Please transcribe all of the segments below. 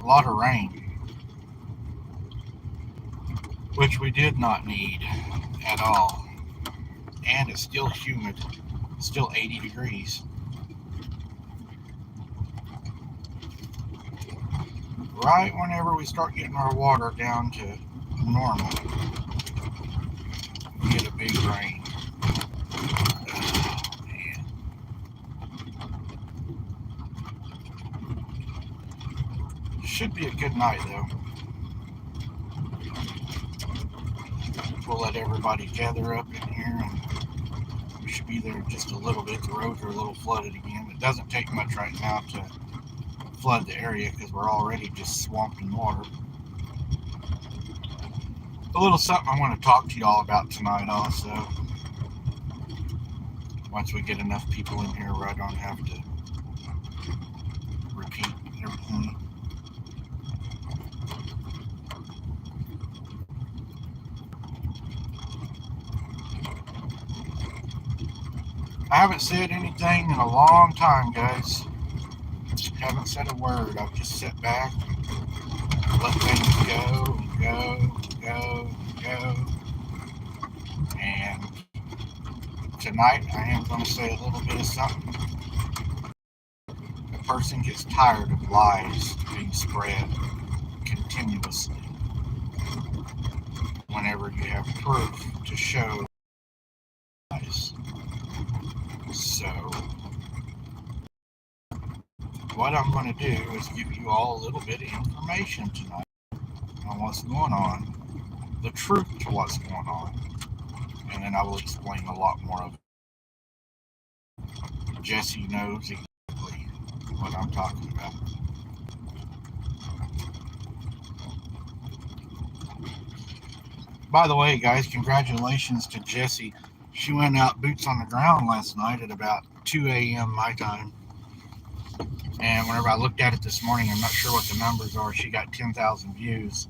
a lot of rain, which we did not need at all. And it's still humid, it's still 80 degrees. Right whenever we start getting our water down to normal, we get a big rain. Oh, man. Should be a good night though. We'll let everybody gather up in here and we should be there in just a little bit. The roads are a little flooded again. It doesn't take much right now to flood the area because we're already just swamped in water. A little something I want to talk to y'all about tonight also. Once we get enough people in here where I don't have to repeat everything. I haven't said anything in a long time, guys. Haven't said a word. I've just sat back and let things go, go. And tonight I am going to say a little bit of something. A person gets tired of lies being spread continuously. Whenever you have proof to show lies. So, what I'm going to do is give you all a little bit of information tonight on what's going on, the truth to what's going on, and then I will explain a lot more of it. Jesse knows exactly what I'm talking about. By the way, guys, congratulations to Jessie. She went out boots on the ground last night at about 2 a.m. my time. And whenever I looked at it this morning, I'm not sure what the numbers are. She got 10,000 views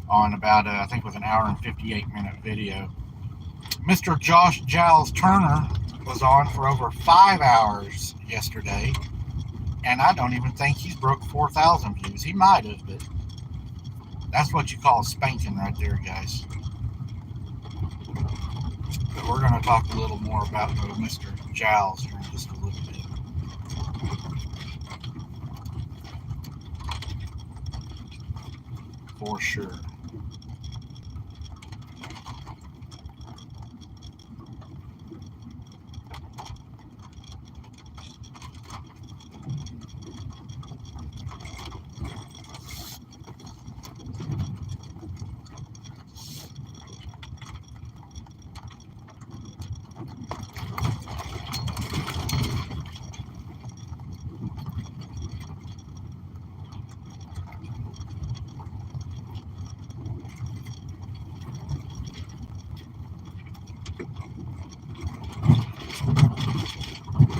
on about, I think, with an hour and 58-minute video. Mr. Josh Giles Turner was on for over 5 hours yesterday, and I don't even think he's broke 4,000 views. He might have, but that's what you call spanking right there, guys. But we're going to talk a little more about Mr. Giles here in just a little bit. For sure.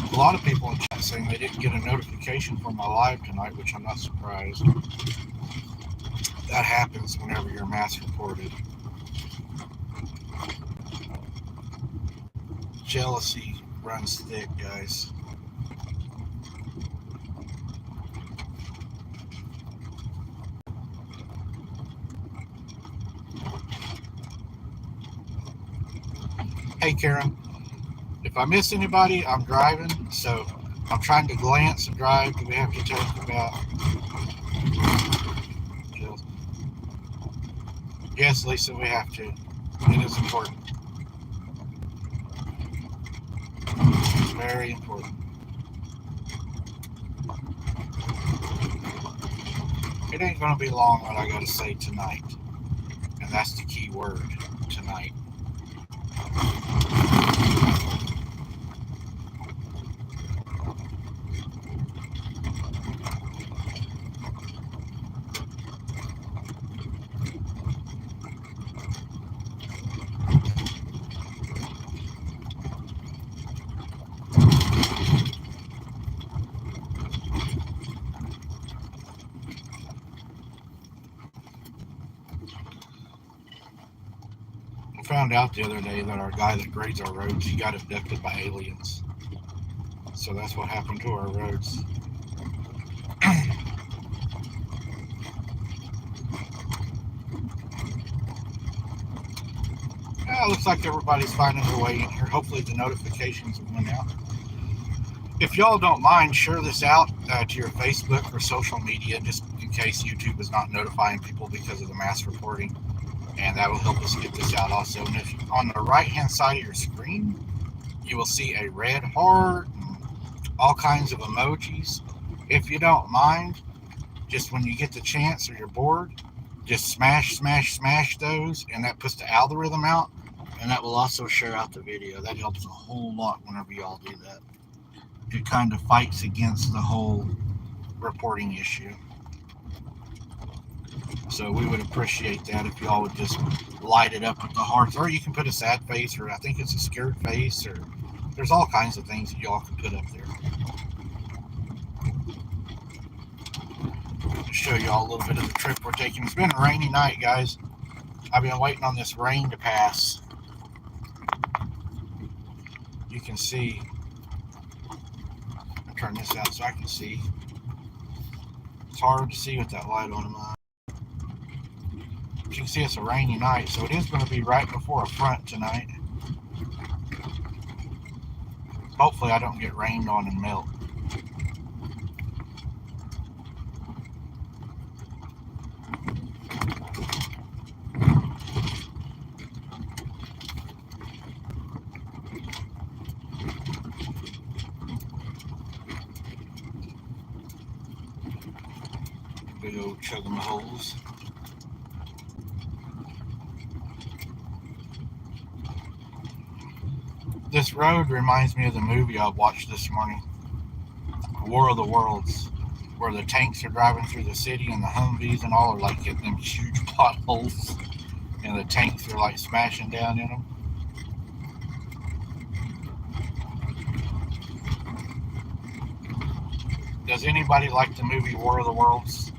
A lot of people in chat saying they didn't get a notification for my live tonight, which I'm not surprised. That happens whenever you're mass reported. Jealousy runs thick, guys. Hey, Karen. If I miss anybody, I'm driving, so I'm trying to glance and drive. Do we have to talk about? Yes, Lisa, we have to. It is important. It's very important. It ain't going to be long what I got to say tonight, and that's the key word, tonight. Found out the other day that our guy that grades our roads, he got abducted by aliens. So that's what happened to our roads. looks like everybody's finding their way in here. Hopefully the notifications have went out. If y'all don't mind, share this out to your Facebook or social media, just in case YouTube is not notifying people because of the mass reporting. And that will help us get this out also. And if on the right-hand side of your screen, you will see a red heart and all kinds of emojis. If you don't mind, just when you get the chance or you're bored, just smash those, and that puts the algorithm out, and that will also share out the video. That helps a whole lot whenever y'all do that. It kind of fights against the whole reporting issue. So we would appreciate that if y'all would just light it up with the hearts, or you can put a sad face, or I think it's a scared face, or there's all kinds of things that y'all can put up there. To show y'all a little bit of the trip we're taking. It's been a rainy night, guys. I've been waiting on this rain to pass. You can see. I'll turn this out so I can see. It's hard to see with that light on mine. You can see it's a rainy night, so it is going to be right before a front tonight. Hopefully I don't get rained on and melt. Big old chugging the holes. This road reminds me of the movie I watched this morning, War of the Worlds, where the tanks are driving through the city and the Humvees and all are like hitting them huge potholes, and the tanks are like smashing down in them. Does anybody like the movie War of the Worlds?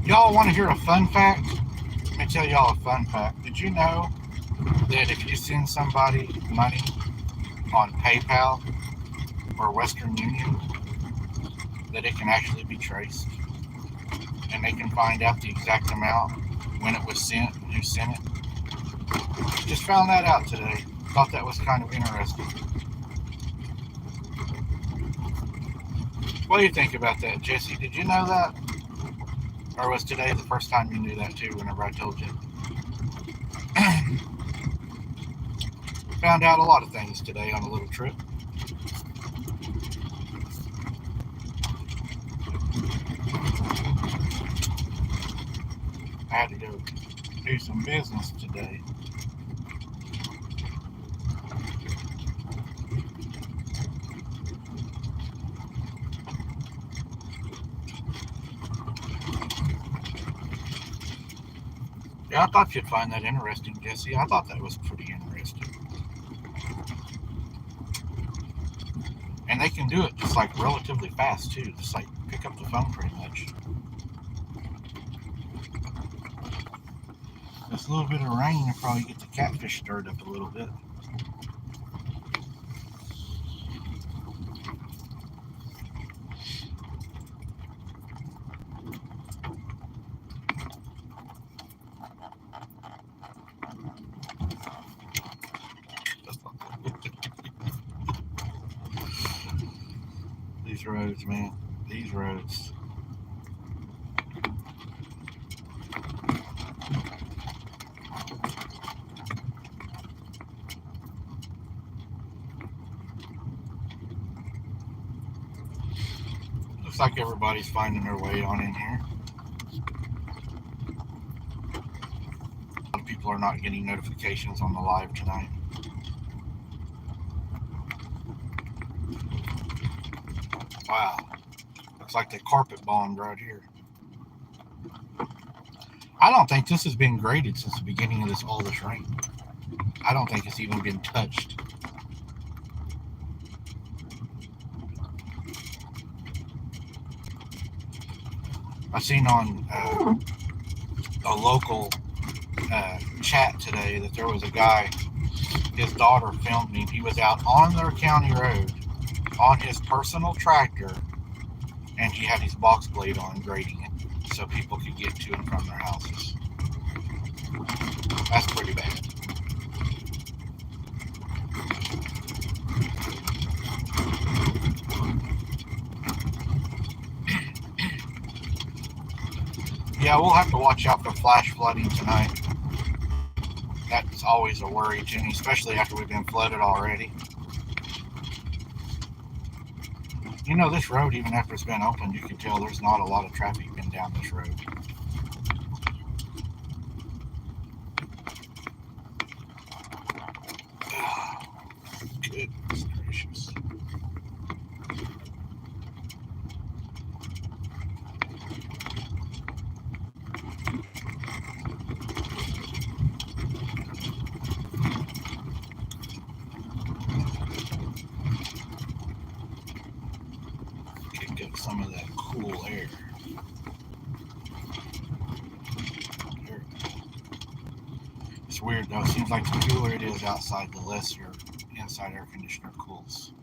Y'all want to hear a fun fact? Let me tell y'all a fun fact. Did you know that if you send somebody money on PayPal or Western Union, that it can actually be traced? And they can find out the exact amount, when it was sent, and who sent it. Just found that out today. Thought that was kind of interesting. What do you think about that, Jesse? Did you know that? Or was today the first time you knew that too, whenever I told you? Found out a lot of things today on a little trip. I had to go do some business today. Yeah, I thought you'd find that interesting, Jesse. I thought that was pretty interesting. And they can do it just like relatively fast too. Just like pick up the phone pretty much. This little bit of rain will probably get the catfish stirred up a little bit. These roads, man. These roads. Looks like everybody's finding their way on in here. A lot of people are not getting notifications on the live tonight. Wow. Looks like they carpet bombed right here. I don't think this has been graded since the beginning of all this rain. I don't think it's even been touched. I seen on a local chat today that there was a guy, his daughter filmed him. He was out on their county road on his personal tractor, and he had his box blade on grading it so people could get to and from their houses. That's pretty bad. Yeah, we'll have to watch out for flash flooding tonight. That's always a worry to me, especially after we've been flooded already. You know, this road, even after it's been opened, you can tell there's not a lot of traffic been down this road. Goodness gracious. Kick up some of that cool air. It's weird though, it seems like the cooler it is outside, the less your inside air conditioner cools.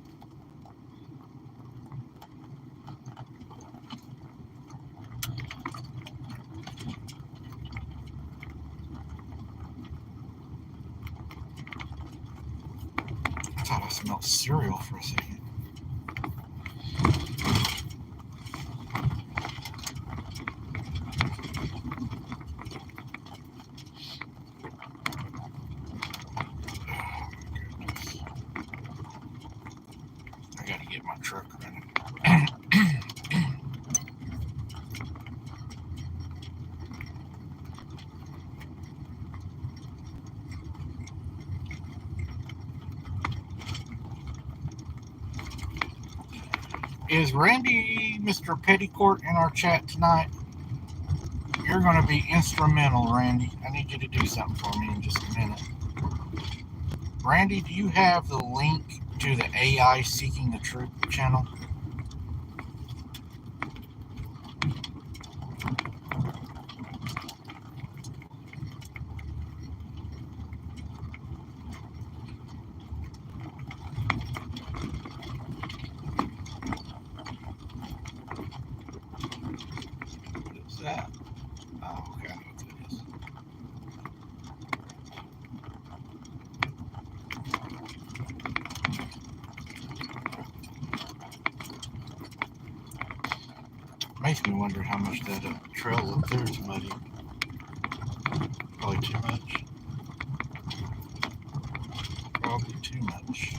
I thought I smelled cereal for a second. I gotta get my truck running. Is Randy Mr. Petticourt in our chat tonight? You're going to be instrumental, Randy. I need you to do something for me in just a minute. Randy, do you have the link to the AI Seeking the Truth channel? What is that? Oh, okay, I know what that is. Makes me wonder how much that trail up there is muddy. Probably too much. Probably too much.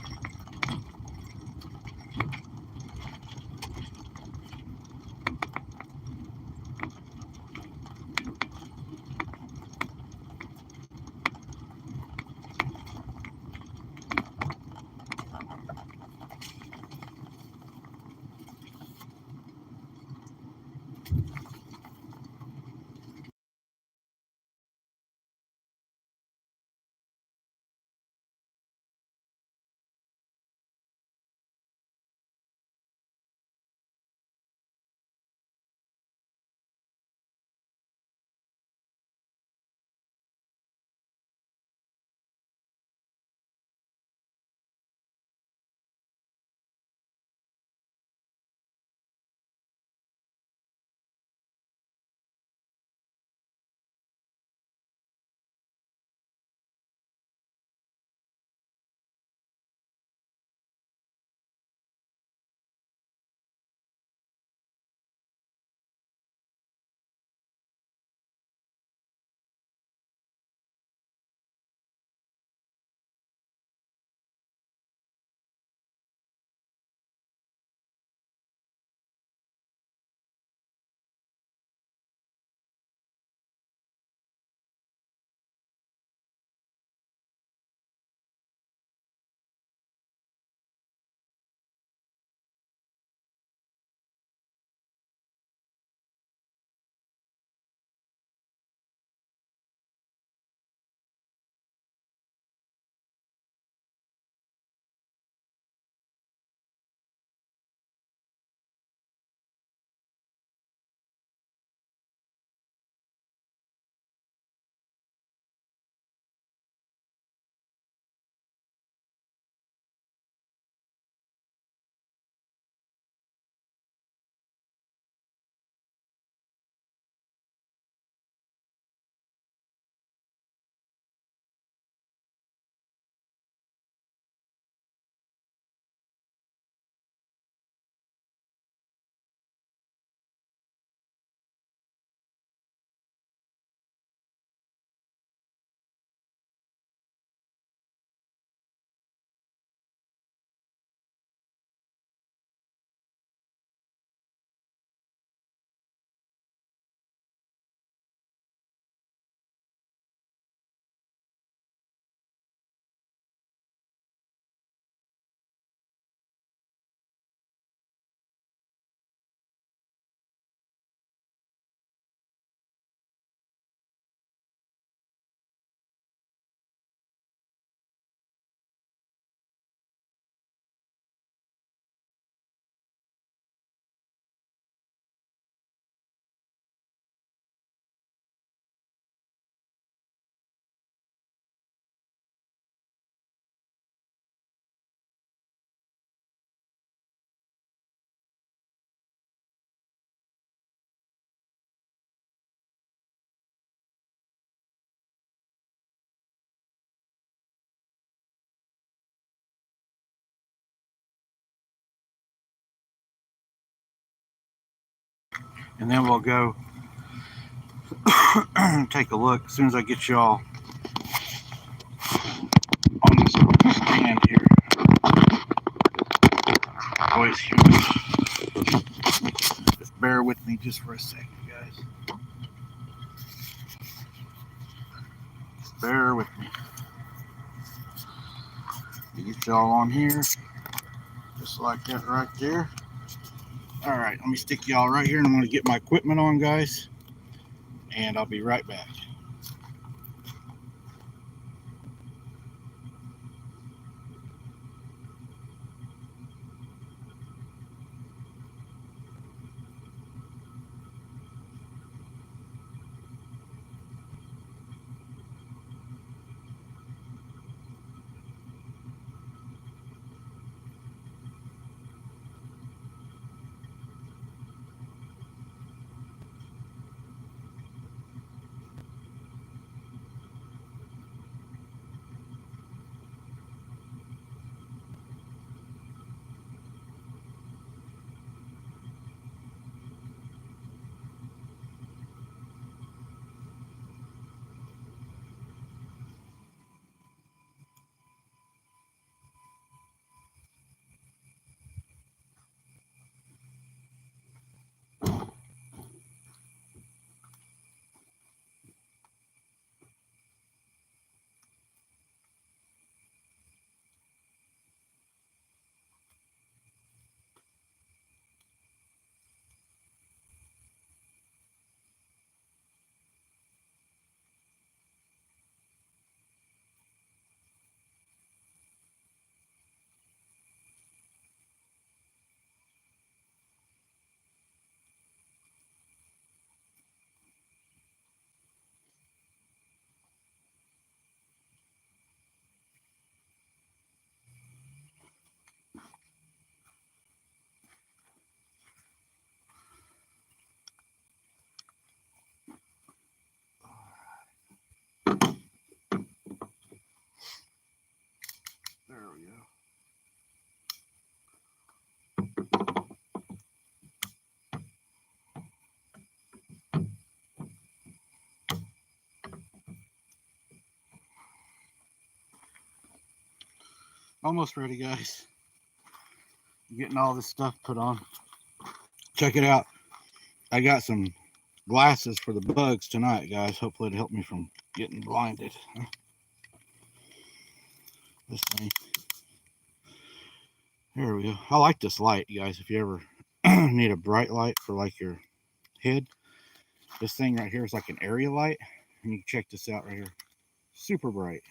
and then we'll go take a look as soon as I get y'all on this stand here. Oh, it's huge. Just bear with me just for a second, guys. Bear with me. Get y'all on here, just like that right there. All right, let me stick y'all right here, and I'm going to get my equipment on, guys, and I'll be right back. There we go. Almost ready, guys. Getting all this stuff put on. Check it out. I got some glasses for the bugs tonight, guys. Hopefully it'll help me from getting blinded. This thing. There we go. I like this light, guys. If you ever need a bright light for like your head, this thing right here is like an area light. And you can check this out right here. Super bright.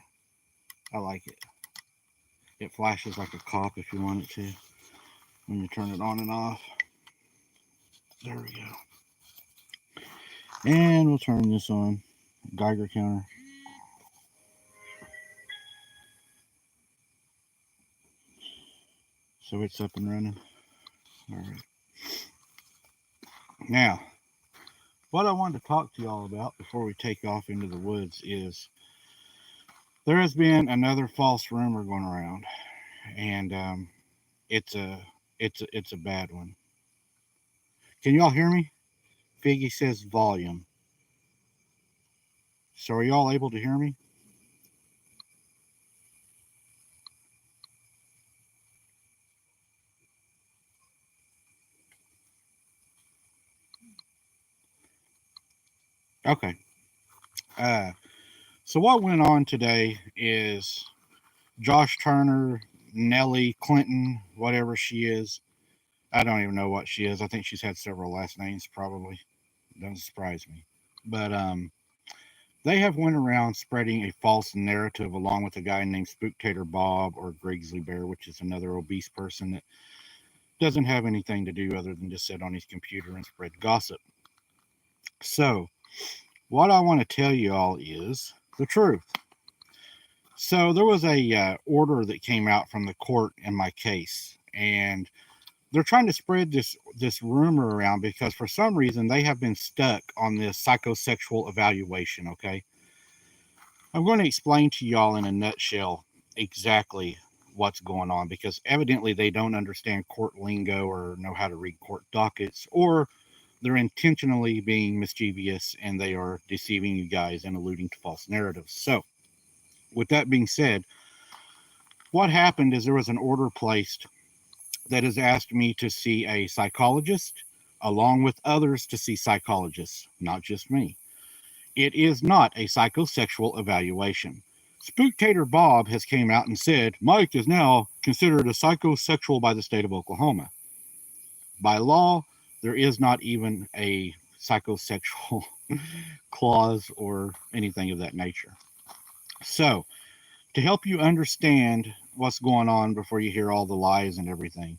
I like it. It flashes like a cop if you want it to when you turn it on and off. There we go. And we'll turn this on. Geiger counter. So it's up and running. All right. Now, what I wanted to talk to y'all about before we take off into the woods is there has been another false rumor going around, and it's a bad one. Can y'all hear me? Figgy says volume. So are y'all able to hear me? Okay. So what went on today is Josh Turner, Nellie Clinton, whatever she is. I don't even know what she is. I think she's had several last names, probably. Doesn't surprise me. But they have went around spreading a false narrative along with a guy named Spooktator Bob or Grizzly Bear, which is another obese person that doesn't have anything to do other than just sit on his computer and spread gossip. So what I want to tell you all is the truth. So there was a order that came out from the court in my case, and they're trying to spread this rumor around because for some reason they have been stuck on this psychosexual evaluation. Okay, I'm going to explain to y'all in a nutshell exactly what's going on because evidently they don't understand court lingo or know how to read court dockets, or they're intentionally being mischievous and they are deceiving you guys and alluding to false narratives. So, with that being said, what happened is there was an order placed that has asked me to see a psychologist along with others to see psychologists, not just me. It is not a psychosexual evaluation. Spooktator Bob has came out and said Mike is now considered a psychosexual by the state of Oklahoma. By law, there is not even a psychosexual clause or anything of that nature. So, to help you understand what's going on before you hear all the lies and everything,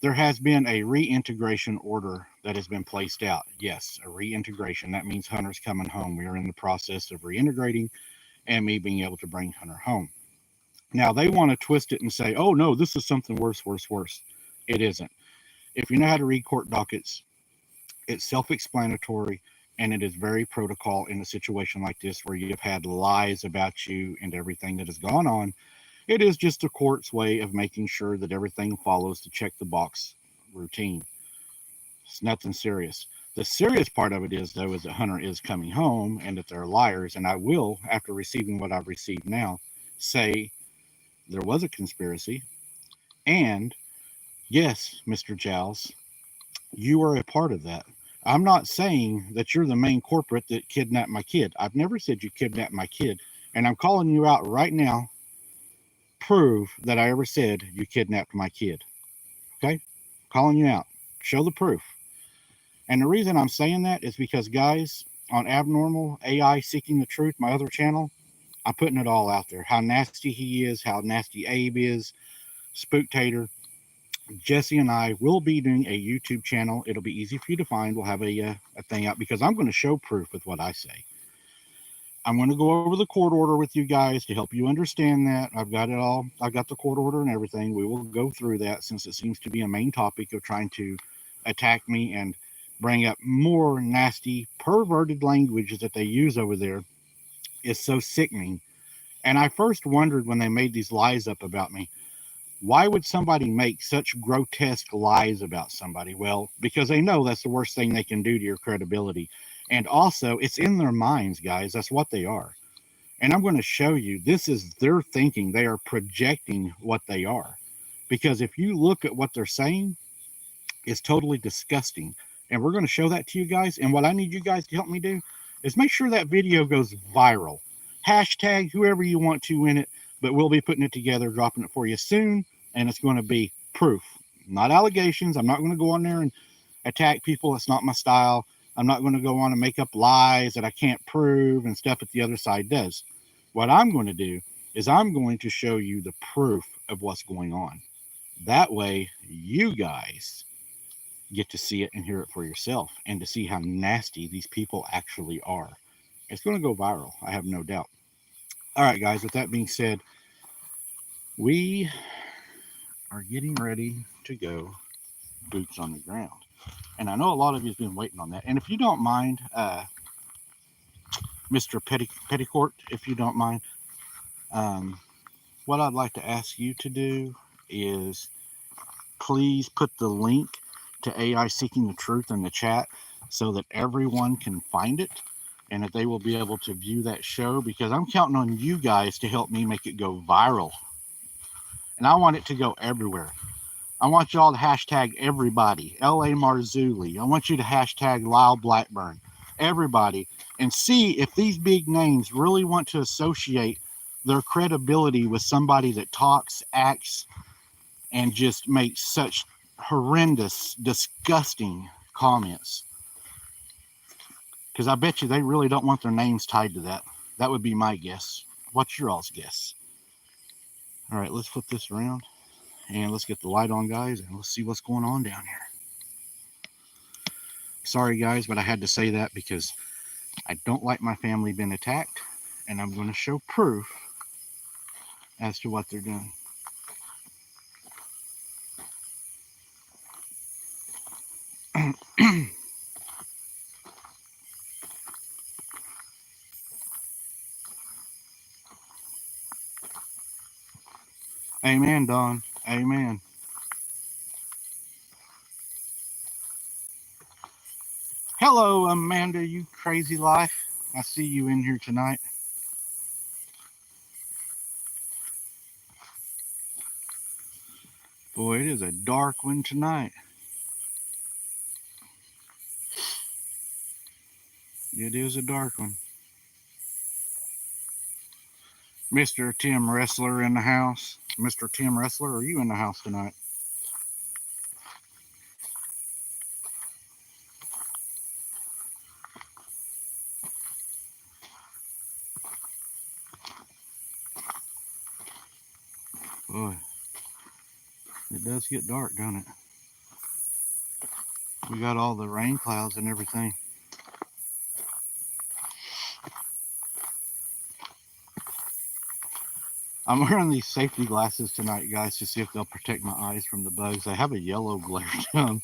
there has been a reintegration order that has been placed out. Yes, a reintegration. That means Hunter's coming home. We are in the process of reintegrating and me being able to bring Hunter home. Now, they want to twist it and say, oh, no, this is something worse, worse, worse. It isn't. If you know how to read court dockets, it's self-explanatory, and it is very protocol in a situation like this where you've had lies about you and everything that has gone on. It is just the court's way of making sure that everything follows the check the box routine. It's nothing serious. The serious part of it is, though, is that Hunter is coming home and that they're liars. And I will, after receiving what I've received now, say there was a conspiracy. And yes, Mr. Giles, you are a part of that. I'm not saying that you're the main corporate that kidnapped my kid. I've never said you kidnapped my kid. And I'm calling you out right now. Prove that I ever said you kidnapped my kid. Okay? Calling you out. Show the proof. And the reason I'm saying that is because, guys, on Abnormal AI Seeking the Truth, my other channel, I'm putting it all out there. How nasty he is, how nasty Abe is, Spooktator. Jesse and I will be doing a YouTube channel. It'll be easy for you to find. We'll have a thing out because I'm going to show proof with what I say. I'm going to go over the court order with you guys to help you understand that. I've got it all. I've got the court order and everything. We will go through that since it seems to be a main topic of trying to attack me and bring up more nasty, perverted language that they use over there. Is so sickening. And I first wondered when they made these lies up about me, why would somebody make such grotesque lies about somebody? Well, because they know that's the worst thing they can do to your credibility. And also, it's in their minds, guys. That's what they are. And I'm going to show you, this is their thinking. They are projecting what they are. Because if you look at what they're saying, it's totally disgusting. And we're going to show that to you guys. And what I need you guys to help me do is make sure that video goes viral. Hashtag whoever you want to in it, but we'll be putting it together, dropping it for you soon. And it's going to be proof, not allegations. I'm not going to go on there and attack people. It's not my style. I'm not going to go on and make up lies that I can't prove and stuff that the other side does. What I'm going to do is I'm going to show you the proof of what's going on. That way, you guys get to see it and hear it for yourself and to see how nasty these people actually are. It's going to go viral, I have no doubt. All right, guys, with that being said, we are getting ready to go boots on the ground. And I know a lot of you have been waiting on that. And if you don't mind, Mr. Petticourt, if you don't mind, what I'd like to ask you to do is please put the link to AI Seeking the Truth in the chat so that everyone can find it and that they will be able to view that show, because I'm counting on you guys to help me make it go viral. And I want it to go everywhere. I want y'all to hashtag everybody, L.A. Marzulli. I want you to hashtag Lyle Blackburn, everybody, and see if these big names really want to associate their credibility with somebody that talks, acts, and just makes such horrendous, disgusting comments. Because I bet you they really don't want their names tied to that. That would be my guess. What's your all's guess? All right, let's flip this around. And let's get the light on, guys, and let's see what's going on down here. Sorry, guys, but I had to say that because I don't like my family being attacked, and I'm going to show proof as to what they're doing. Amen, Don. Amen. Hello, Amanda, you crazy life. I see you in here tonight. Boy, it is a dark one tonight. It is a dark one. Mr. Tim Wrestler in the house. Mr. Tim Wrestler, are you in the house tonight? Boy, it does get dark, don't it? We got all the rain clouds and everything. I'm wearing these safety glasses tonight, guys, to see if they'll protect my eyes from the bugs. They have a yellow glare to them.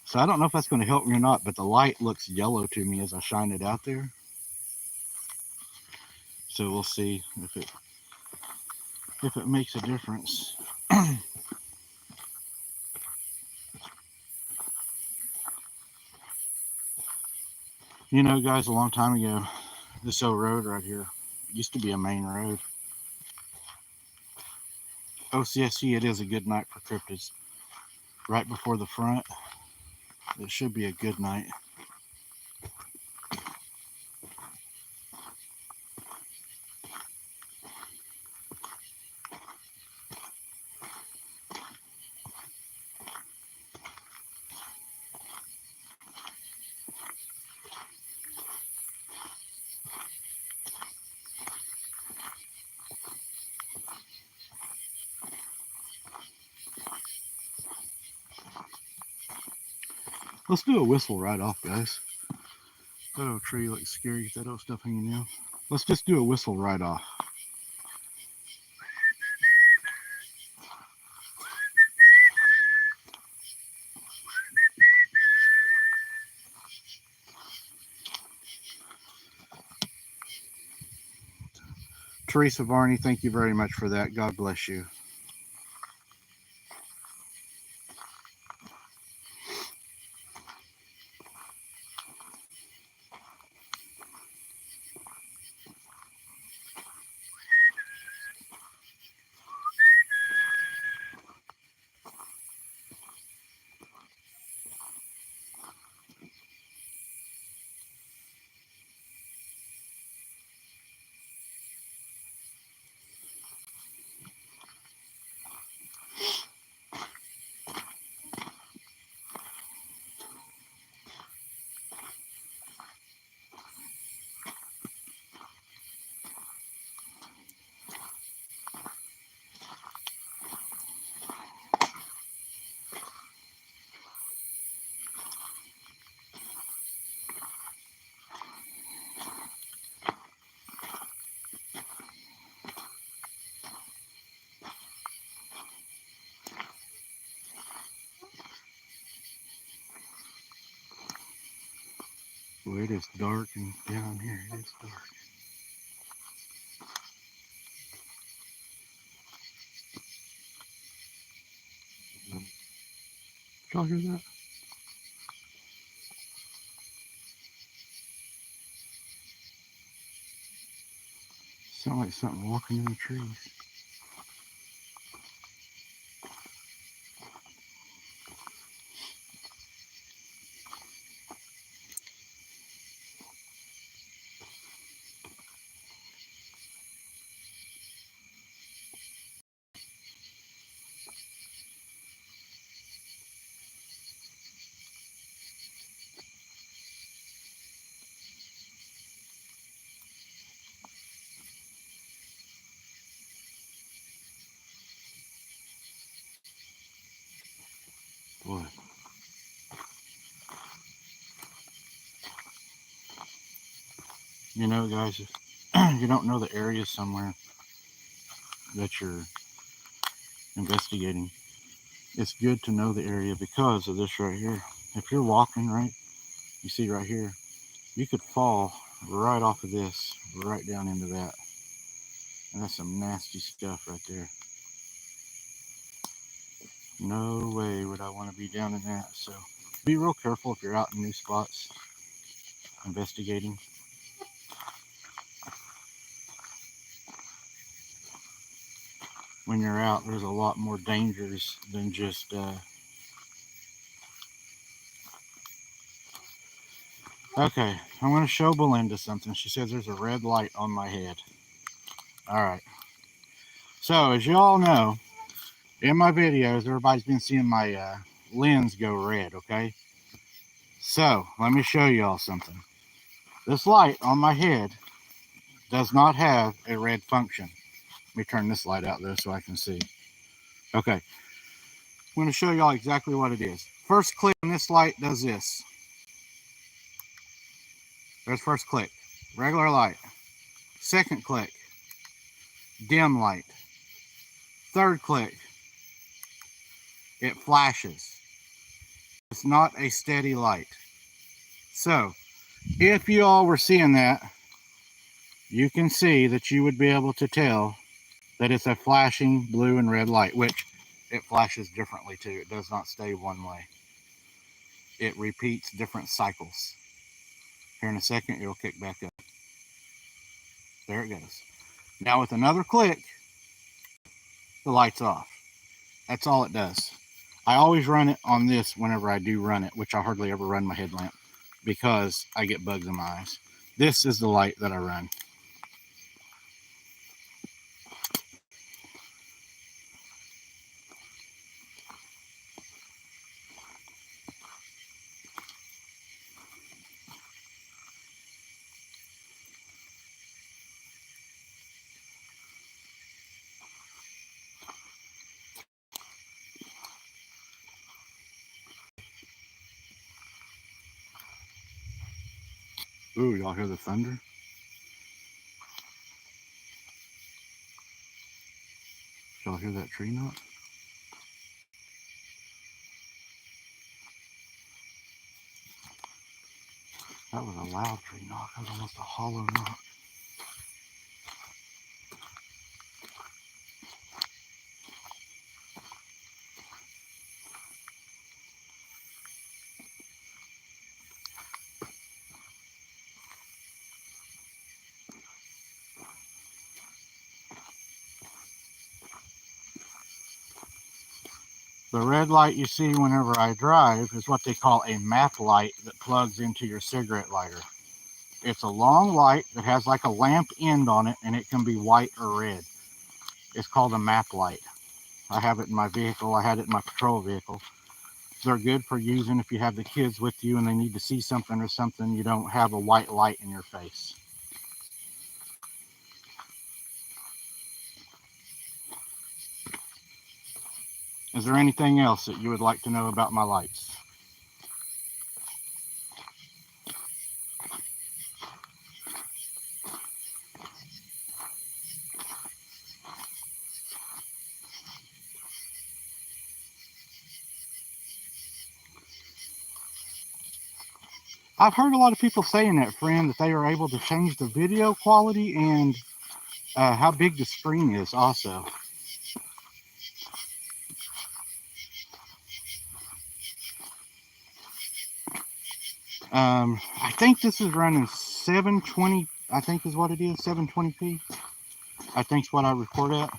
So I don't know if that's going to help me or not, but the light looks yellow to me as I shine it out there. So we'll see if it makes a difference. You know, guys, a long time ago, this old road right here used to be a main road. OCSC, it is a good night for cryptids. Right before the front, it should be a good night. Let's do a whistle right off, guys. That old tree looks scary. Get that old stuff hanging down. Let's just do a whistle right off. Teresa Varney, thank you very much for that. God bless you. Boy, it is dark and down here it is dark. Did y'all hear that? Sound like something walking in the trees. Boy. You know, guys, if you don't know the area somewhere that you're investigating, it's good to know the area because of this right here. If you're walking, right, you see right here, you could fall right off of this, right down into that. And that's some nasty stuff right there. No way would I want to be down in that. So be real careful if you're out in new spots. investigating. When you're out, there's a lot more dangers than just okay, I'm going to show Belinda something. She says there's a red light on my head. All right. So, as you all know, in my videos, everybody's been seeing my lens go red, okay? So, let me show you all something. This light on my head does not have a red function. Let me turn this light out, though, so I can see. Okay. I'm going to show you all exactly what it is. First click on this light does this. There's first click. Regular light. Second click. Dim light. Third click. It flashes. It's not a steady light. So, if you all were seeing that, you can see that you would be able to tell that it's a flashing blue and red light, which it flashes differently too. It does not stay one way. It repeats different cycles. Here in a second, it'll kick back up. There it goes. Now with another click, the light's off. That's all it does. I always run it on this whenever I do run it, which I hardly ever run my headlamp because I get bugs in my eyes. This is the light that I run. Ooh, y'all hear the thunder? Y'all hear that tree knock? That was a loud tree knock. That was almost a hollow knock. The red light you see whenever I drive is what they call a map light that plugs into your cigarette lighter. It's a long light that has like a lamp end on it, and it can be white or red. It's called a map light. I have it in my vehicle. I had it in my patrol vehicle. They're good for using if you have the kids with you and they need to see something or something. You don't have a white light in your face. Is there anything else that you would like to know about my lights? I've heard a lot of people saying that, friend, that they are able to change the video quality and how big the screen is also. I think this is running 720, I think is what it is, 720p. I think is what I record at.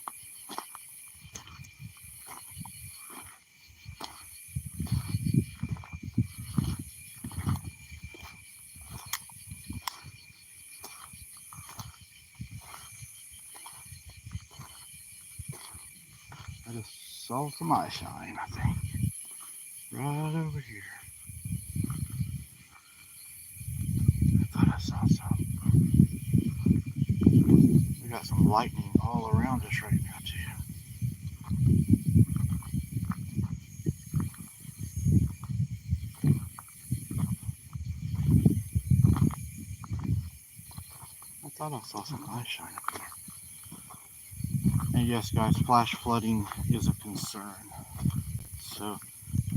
I just saw some eye shine, I think. Right over here. I thought I saw some. We got some lightning all around us right now, too. I thought I saw some eye shine up there. And yes, guys, flash flooding is a concern. So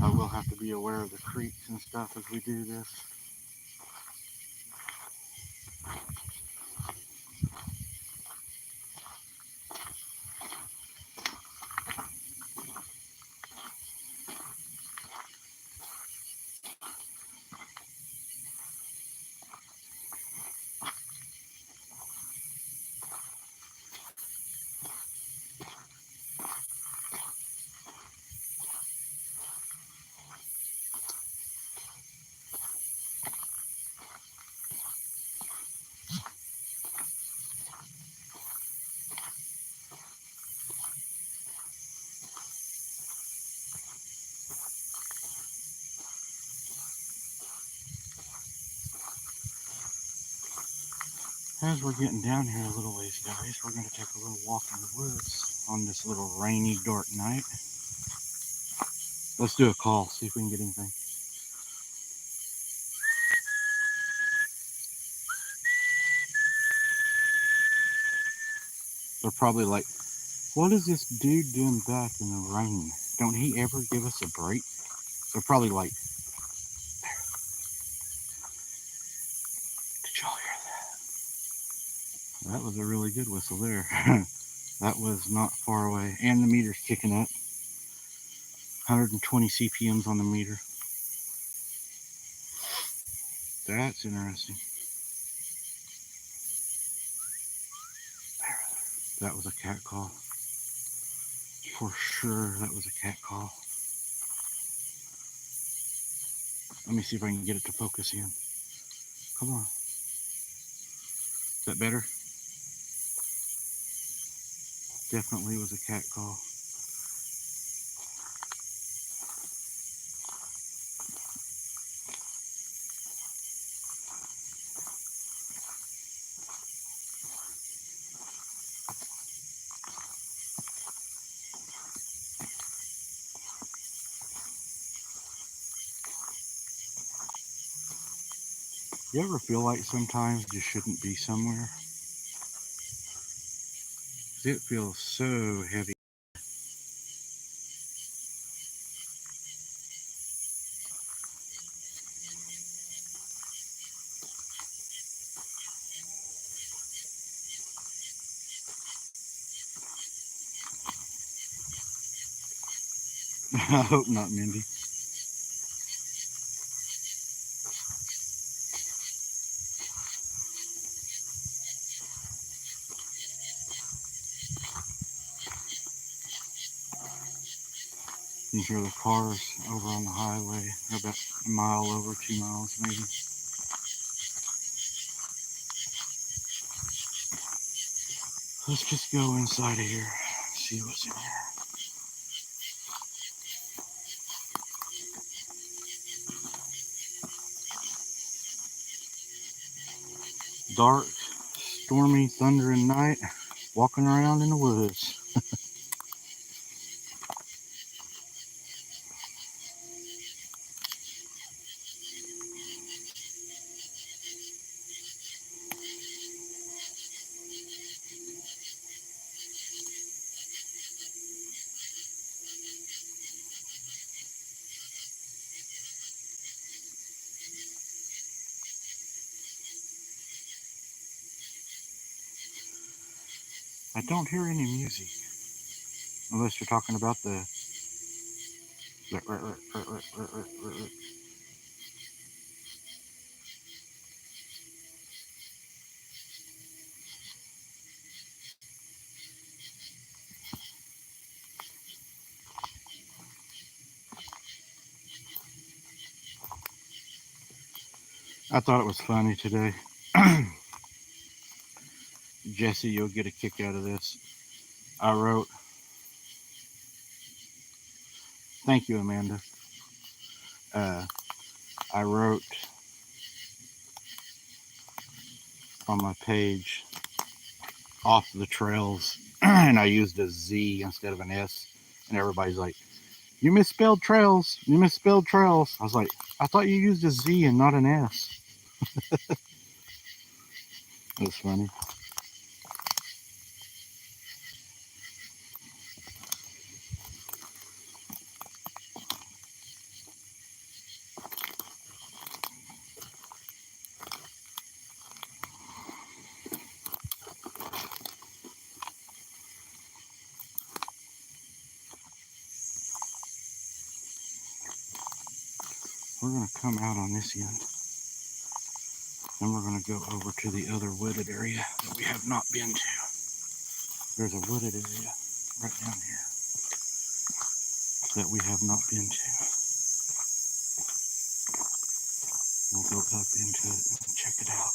I will have to be aware of the creeks and stuff as we do this. As we're getting down here a little ways, guys, we're going to take a little walk in the woods on this little rainy, dark night. Let's do a call, see if we can get anything. They're probably like, what is this dude doing back in the rain? Don't he ever give us a break? They're probably like, did y'all hear that? That was a really good whistle there. That was not far away. And the meter's kicking up. 120 CPMs on the meter. That's interesting. That was a cat call. For sure, that was a cat call. Let me see if I can get it to focus in. Come on. Is that better? Definitely was a cat call. You ever feel like sometimes you shouldn't be somewhere? It feels so heavy. I hope not, Mindy. You hear the cars over on the highway. They're about a mile over, 2 miles maybe. Let's just go inside of here, see what's in here. Dark, stormy, thundering night, walking around in the woods. I don't hear any music, unless you're talking about the I thought it was funny today. Jesse, you'll get a kick out of this. I wrote, thank you, Amanda. I wrote on my page, off the trails, and I used a Z instead of an S. And everybody's like, you misspelled trails. You misspelled trails. I was like, I thought you used a Z and not an S. It was funny. We're going to come out on this end. Then we're going to go over to the other wooded area that we have not been to. There's a wooded area right down here that we have not been to. We'll go up into it and check it out.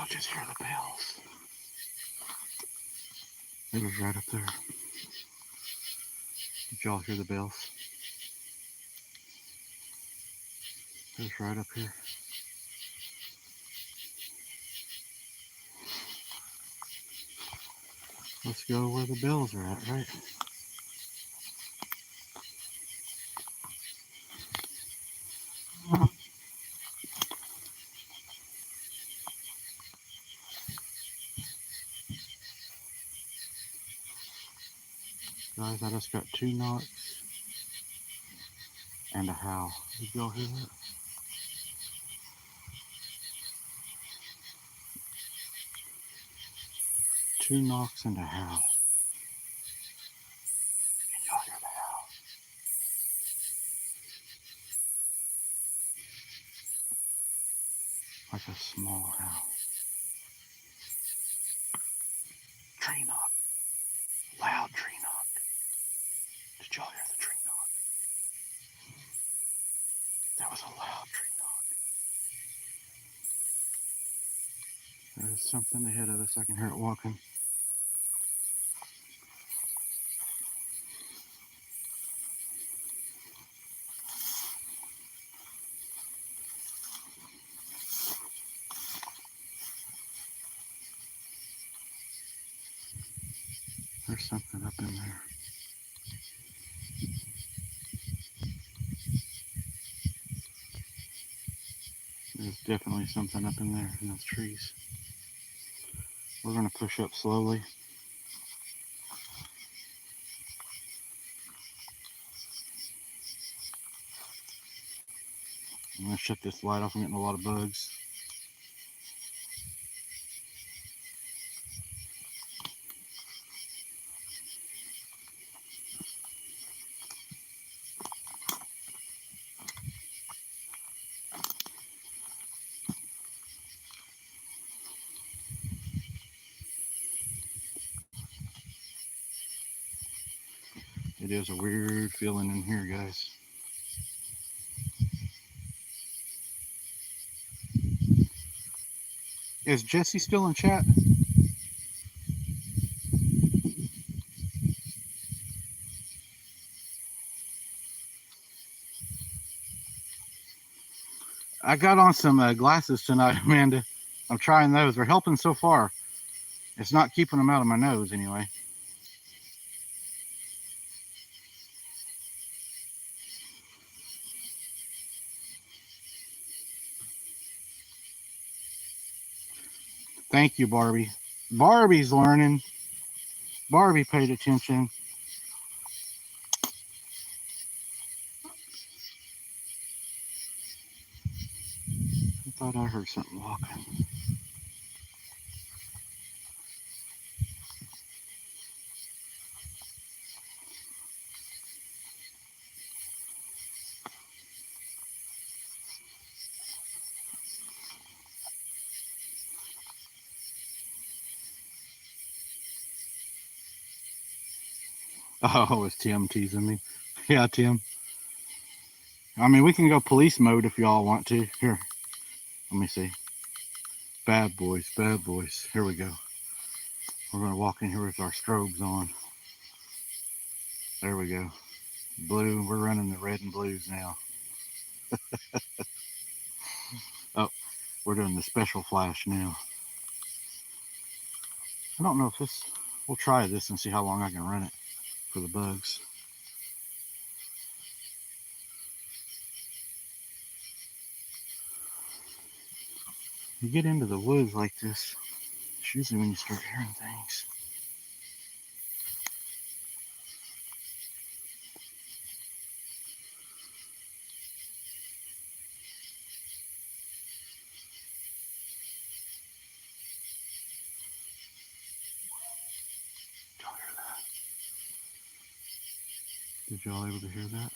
y'all just hear the bells? It was right up there. Did y'all hear the bells? It was right up here. Let's go where the bells are at, right? Guys, I just got 2 knocks and a howl. Did y'all hear that? 2 knocks and a howl. Can y'all hear the howl? Like a small howl. Tree knock. Loud tree knock. Did y'all hear the tree knock? That was a loud tree knock. There's something ahead of us. I can hear it walking. There's something up in there. There's definitely something up in there in those trees. We're going to push up slowly. I'm going to shut this light off. I'm getting a lot of bugs. It is a weird feeling in here, guys. Is Jesse still in chat? I got on some glasses tonight, Amanda. I'm trying those. They're helping so far. It's not keeping them out of my nose anyway. Thank you, Barbie. Barbie's learning. Barbie paid attention. I thought I heard something walking. Oh, it's Tim teasing me. Yeah, Tim. I mean, we can go police mode if y'all want to. Here, let me see. Bad boys, bad boys. Here we go. We're going to walk in here with our strobes on. There we go. Blue. We're running the red and blues now. Oh, we're doing the special flash now. I don't know if this... We'll try this and see how long I can run it for the bugs. You get into the woods like this, it's usually when you start hearing things. Did y'all hear that? Did y'all able to hear that?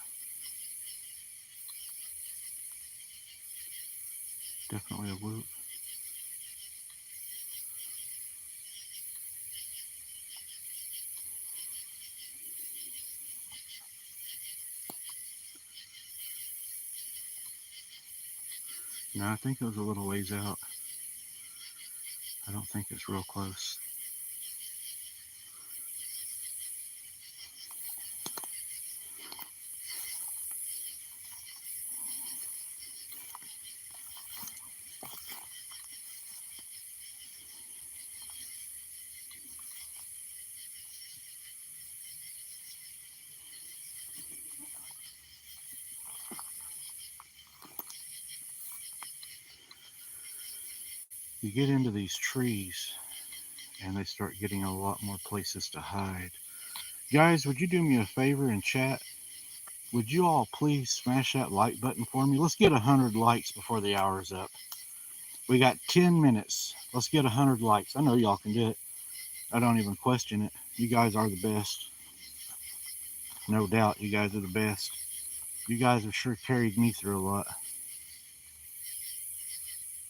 Definitely a whoop. No, I think it was a little ways out. I don't think it's real close. You get into these trees and they start getting a lot more places to hide. Guys, would you do me a favor in chat? Would you all please smash that like button for me? Let's get 100 likes before the hour's up. We got 10 minutes. Let's get 100 likes. I know y'all can do it. I don't even question it. You guys are the best. No doubt, you guys are the best. You guys have sure carried me through a lot.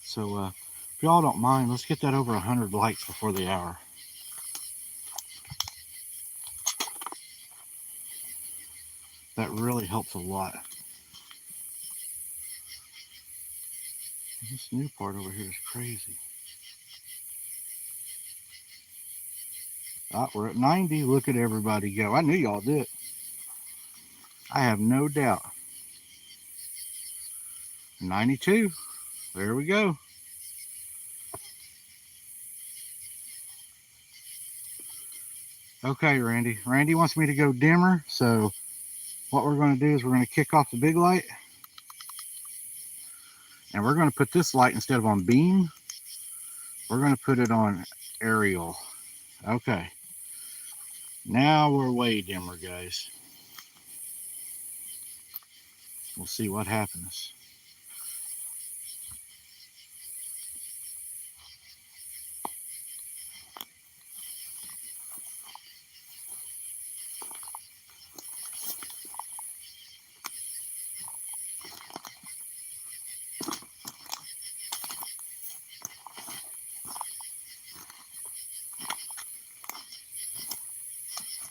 So, if y'all don't mind, let's get that over 100 likes before the hour. That really helps a lot. This new part over here is crazy. Ah, we're at 90. Look at everybody go. I knew y'all did. I have no doubt. 92. There we go. Okay, Randy. Randy wants me to go dimmer, so what we're going to do is we're going to kick off the big light. And we're going to put this light, instead of on beam, we're going to put it on aerial. Okay. Now we're way dimmer, guys. We'll see what happens.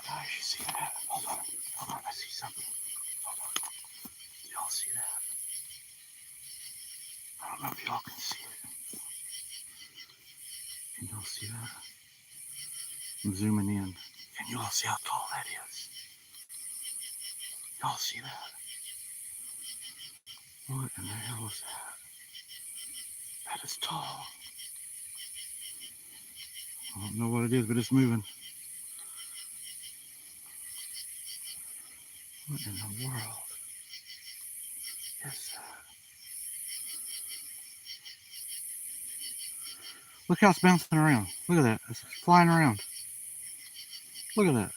Guys, you see that? Hold on. Hold on. I see something. Hold on. Y'all see that? I don't know if y'all can see it. Can y'all see that? I'm zooming in. Can you all see how tall that is? Y'all see that? What in the hell is that? That is tall. I don't know what it is, but it's moving. What in the world is that? Look how it's bouncing around. Look at that. It's flying around. Look at that.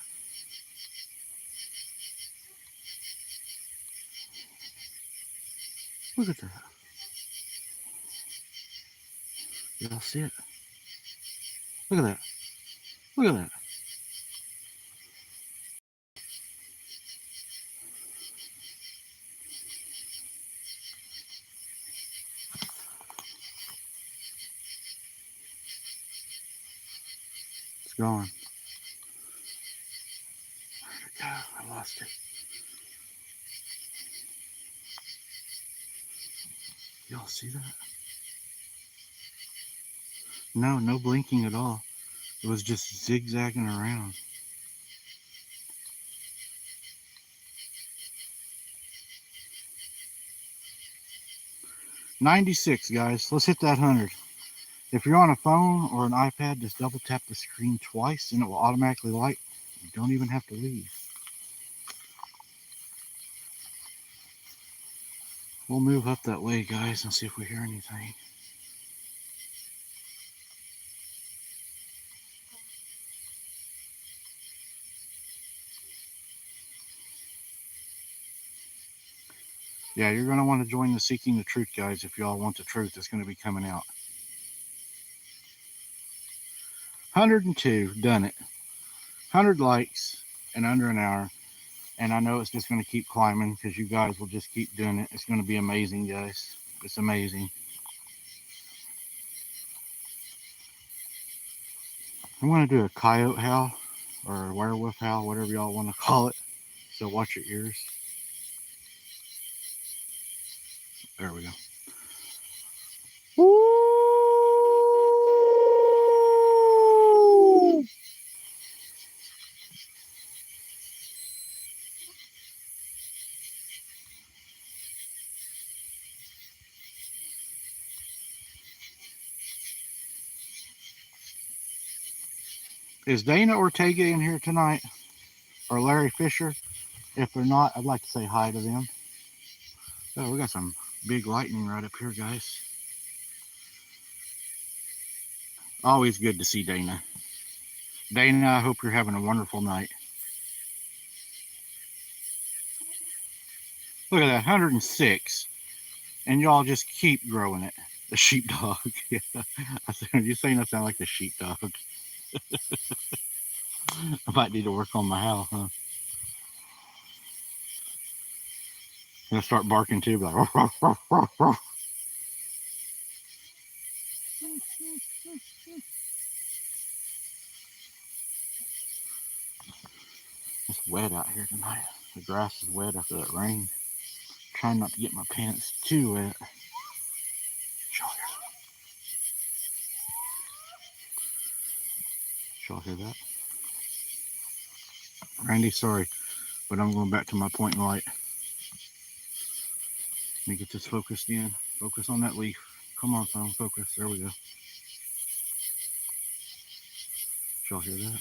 Look at that. Y'all see it? Look at that. Look at that. It's gone. Where'd it go? I lost it. Y'all see that? No, no blinking at all. It was just zigzagging around. $96, guys. Let's hit that 100. If you're on a phone or an iPad, just double tap the screen twice and it will automatically light. You don't even have to leave. We'll move up that way, guys, and see if we hear anything. Yeah, you're going to want to join the Seeking the Truth, guys, if y'all want the truth that's going to be coming out. 102, done it. 100 likes in under an hour. And I know it's just going to keep climbing because you guys will just keep doing it. It's going to be amazing, guys. It's amazing. I'm going to do a coyote howl or a werewolf howl, whatever y'all want to call it. So watch your ears. There we go. Woo! Is Dana Ortega in here tonight? Or Larry Fisher? If they're not, I'd like to say hi to them. Oh, we got some big lightning right up here, guys. Always good to see Dana. Dana, I hope you're having a wonderful night. Look at that, 106. And y'all just keep growing it. The sheepdog. Yeah. I said, you saying that sound like the sheepdog. I might need to work on my house, huh? Gonna start barking too, like ruff, ruff, ruff, ruff. It's wet out here tonight. The grass is wet after that rain. Trying not to get my pants too wet. Y'all hear that? Randy, sorry, but I'm going back to my pointing light. Let me get this focused in. Focus on that leaf. Come on, phone, focus. There we go. Y'all hear that?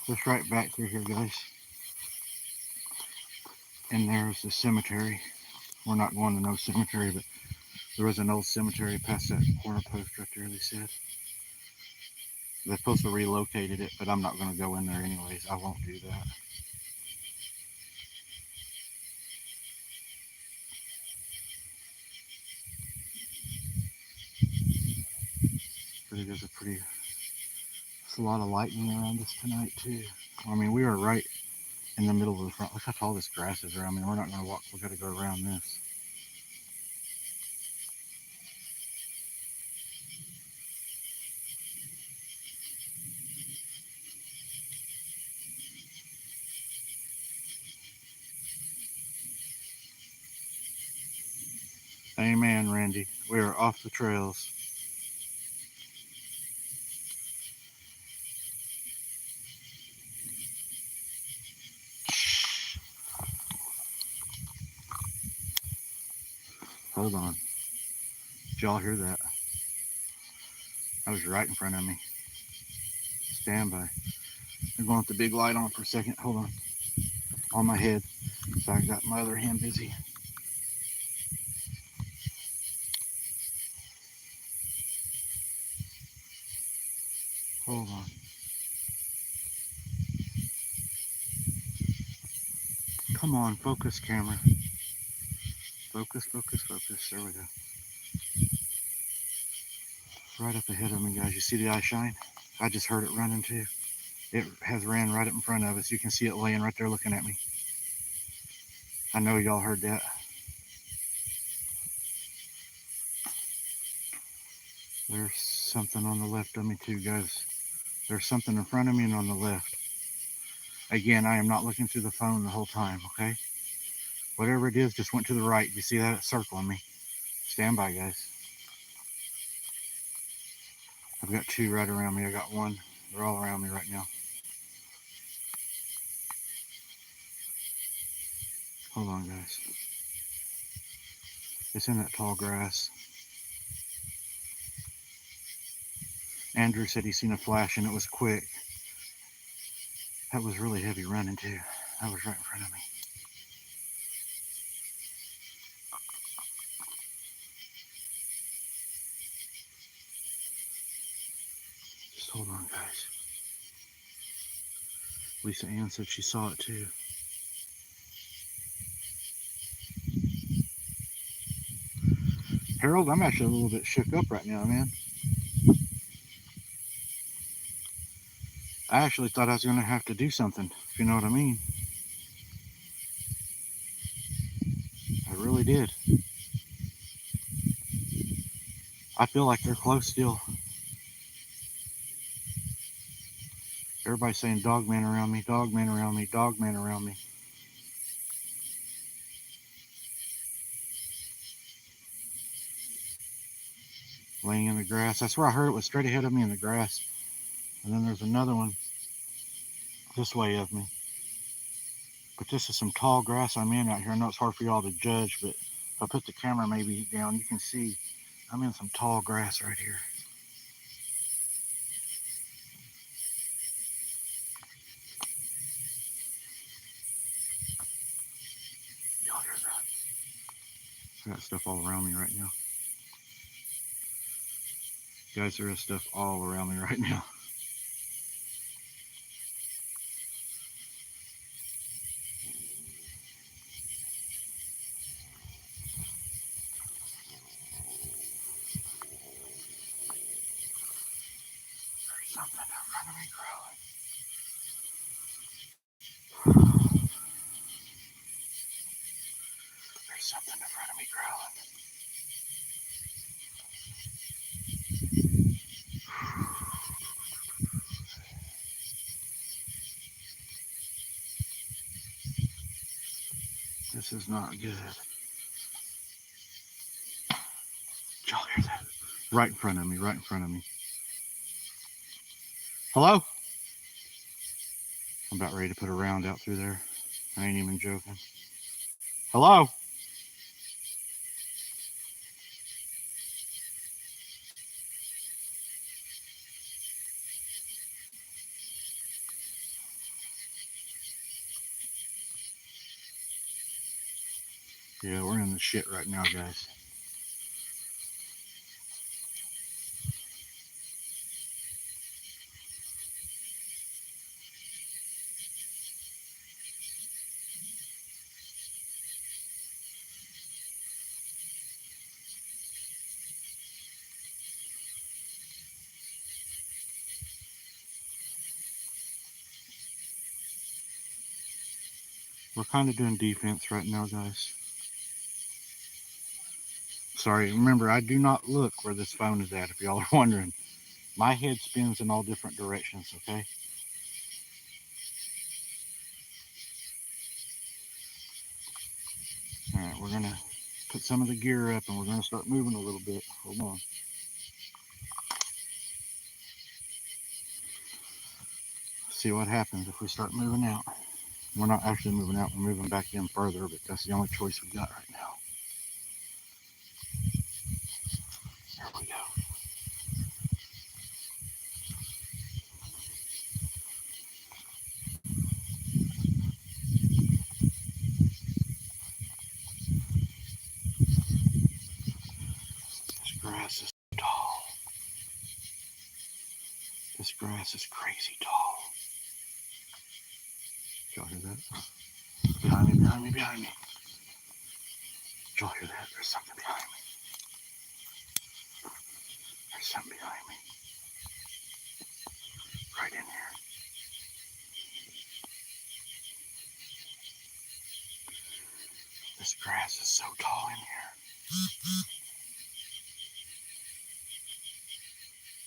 Just right back through here, guys. And there's the cemetery. We're not going to no cemetery, but there was an old cemetery past that corner post right there, they said. They're supposed to relocated it, but I'm not going to go in there anyways. I won't do that. But it is it's a lot of lightning around us tonight too. I mean, we are right in the middle of the front. Look how tall this grass is around me. We're not going to walk. We got to go around this. Amen, Randy. We are off the trails. Hold on. Did y'all hear that? That was right in front of me. Stand by. I'm going with the big light on for a second. Hold on. On my head. So I got my other hand busy. Hold on. Come on, focus, camera. Focus, focus, focus. There we go. Right up ahead of me, guys. You see the eye shine? I just heard it running too. It has ran right up in front of us. You can see it laying right there looking at me. I know y'all heard that. There's something on the left of me too, guys. There's something in front of me and on the left. Again, I am not looking through the phone the whole time, okay? Whatever it is just went to the right. You see that circle on me? Stand by, guys. I've got two right around me. I got one. They're all around me right now. Hold on, guys. It's in that tall grass. Andrew said he seen a flash and it was quick. That was really heavy running too. That was right in front of me. Just hold on, guys. Lisa Ann said she saw it too. Harold, I'm actually a little bit shook up right now, man. I actually thought I was going to have to do something, if you know what I mean. I really did. I feel like they're close still. Everybody's saying dog man around me, dog man around me, dog man around me. Laying in the grass. That's where I heard it was straight ahead of me in the grass. And then there's another one this way of me. But this is some tall grass I'm in out here. I know it's hard for y'all to judge, but if I put the camera maybe down, you can see I'm in some tall grass right here. Y'all hear that? I got stuff all around me right now. Guys, there is stuff all around me right now. There's something in front of me crawling. There's something in front of me crawling. This is not good. Did y'all hear that? Right in front of me, right in front of me. Hello? I'm about ready to put a round out through there. I ain't even joking. Hello? Yeah, we're in the shit right now, guys. We're kind of doing defense right now, guys. Sorry, remember, I do not look where this phone is at, if y'all are wondering. My head spins in all different directions, okay? All right, we're going to put some of the gear up and we're going to start moving a little bit. Hold on. See what happens if we start moving out. We're not actually moving out, we're moving back in further, but that's the only choice we got right now. Here we go. This grass is tall. This grass is crazy tall. Did y'all hear that? Behind me, behind me, behind me. Did y'all hear that? There's something behind me. There's something behind me. Right in here. This grass is so tall in here.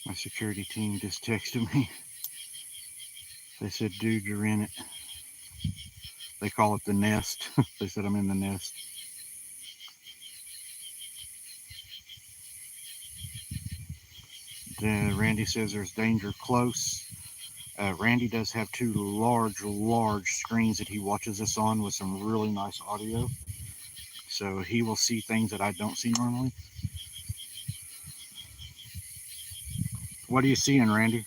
My security team just texted me. They said, dude, you're in it. They call it the nest. They said I'm in the nest. Randy says there's danger close. Randy does have two large screens that he watches us on with some really nice audio. So he will see things that I don't see normally. What are you seeing, Randy?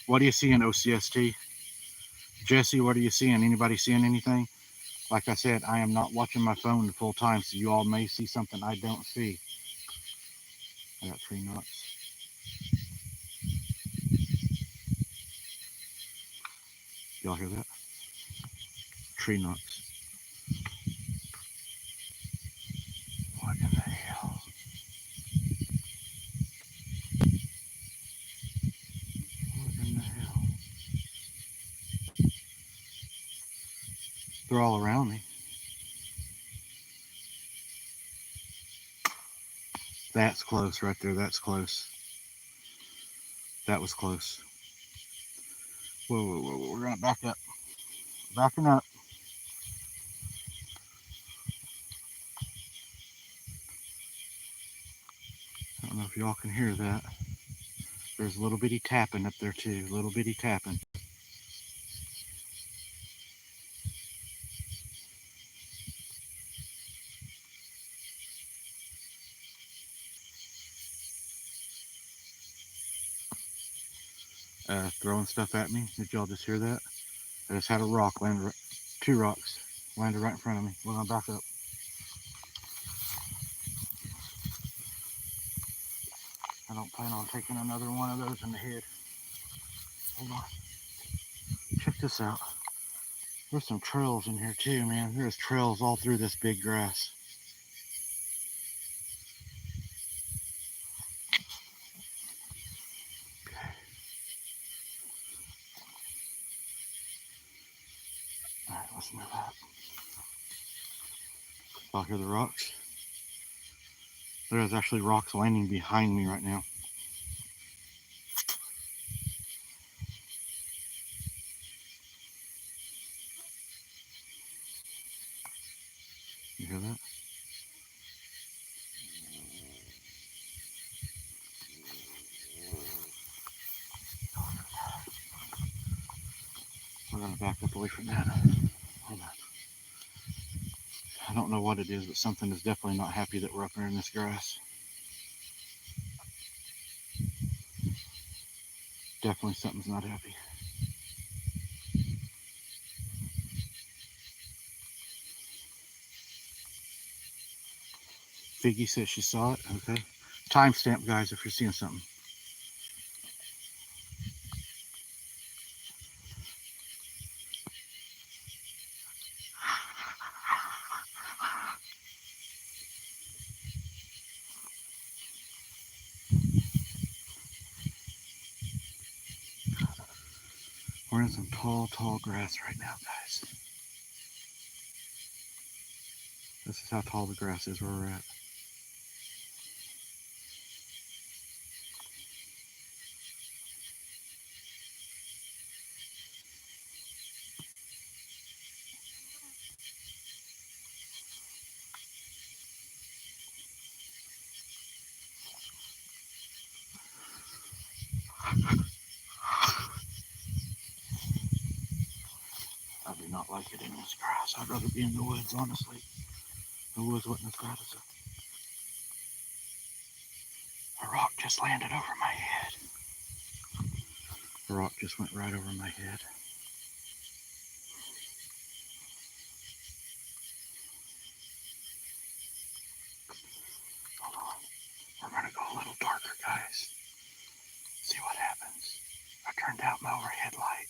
What do you see in OCST? Jesse, what are you seeing? Anybody seeing anything? Like I said, I am not watching my phone the full time, so you all may see something I don't see. I got 3 knots. Y'all hear that? Tree knots. What in the hell? What in the hell? They're all around me. That's close right there. That's close. That was close. Whoa. We're going to back up. Backing up. I don't know if y'all can hear that. There's a little bitty tapping up there too. Little bitty tapping. Throwing stuff at me. Did y'all just hear that? I just had a rock land. 2 rocks landed right in front of me. We're going to back up. I don't plan on taking another one of those in the head. Hold on. Check this out. There's some trails in here too, man. There's trails all through this big grass. Okay. Alright, let's move up. Y'all hear the rocks? There's actually rocks landing behind me right now. You hear that? We're going to back up away from that. Hold on. I don't know what it is, but something is definitely not happy that we're up there in this grass. Definitely something's not happy. Figgy says she saw it. Okay. Timestamp, guys, if you're seeing something. We're in some tall grass right now, guys. This is how tall the grass is where we're at. I do not like it in this grass. I'd rather be in the woods, honestly. The woods wasn't as bad as a rock just landed over my head. The rock just went right over my head. Hold on. We're going to go a little darker, guys. See what happens. I turned out my overhead light.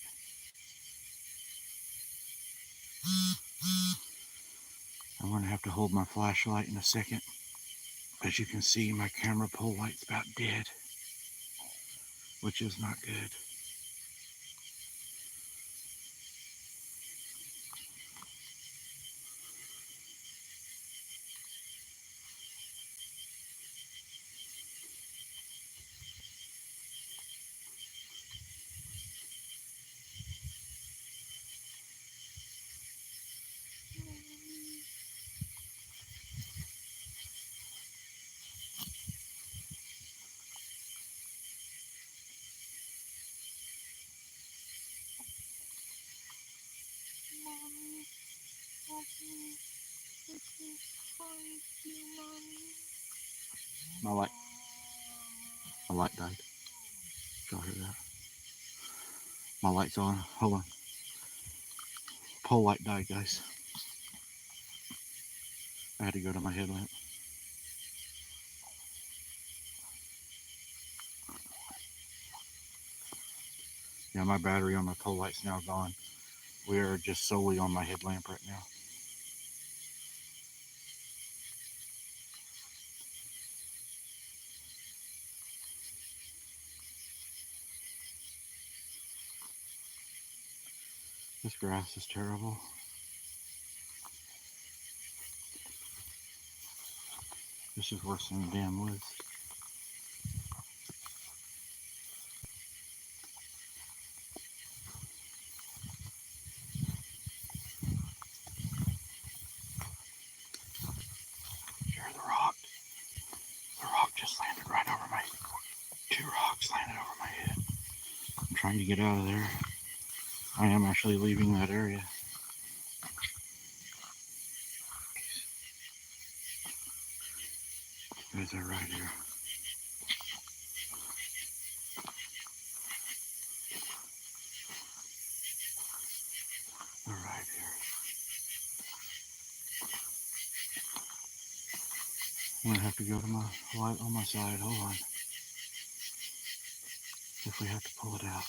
I'm going to have to hold my flashlight in a second. As you can see, my camera pole light's about dead, which is not good. My light. My light died. Did y'all hear that? My light's on. Hold on. Pole light died, guys. I had to go to my headlamp. Yeah, my battery on my pole light's now gone. We are just solely on my headlamp right now. This grass is terrible. This is worse than the damn woods. Hear the rock? The rock just landed right over my... 2 rocks landed over my head. I'm trying to get out of there. I am actually leaving that area. Guys are right here. They're right here. I'm gonna have to go to my light on my side. Hold on. If we have to pull it out.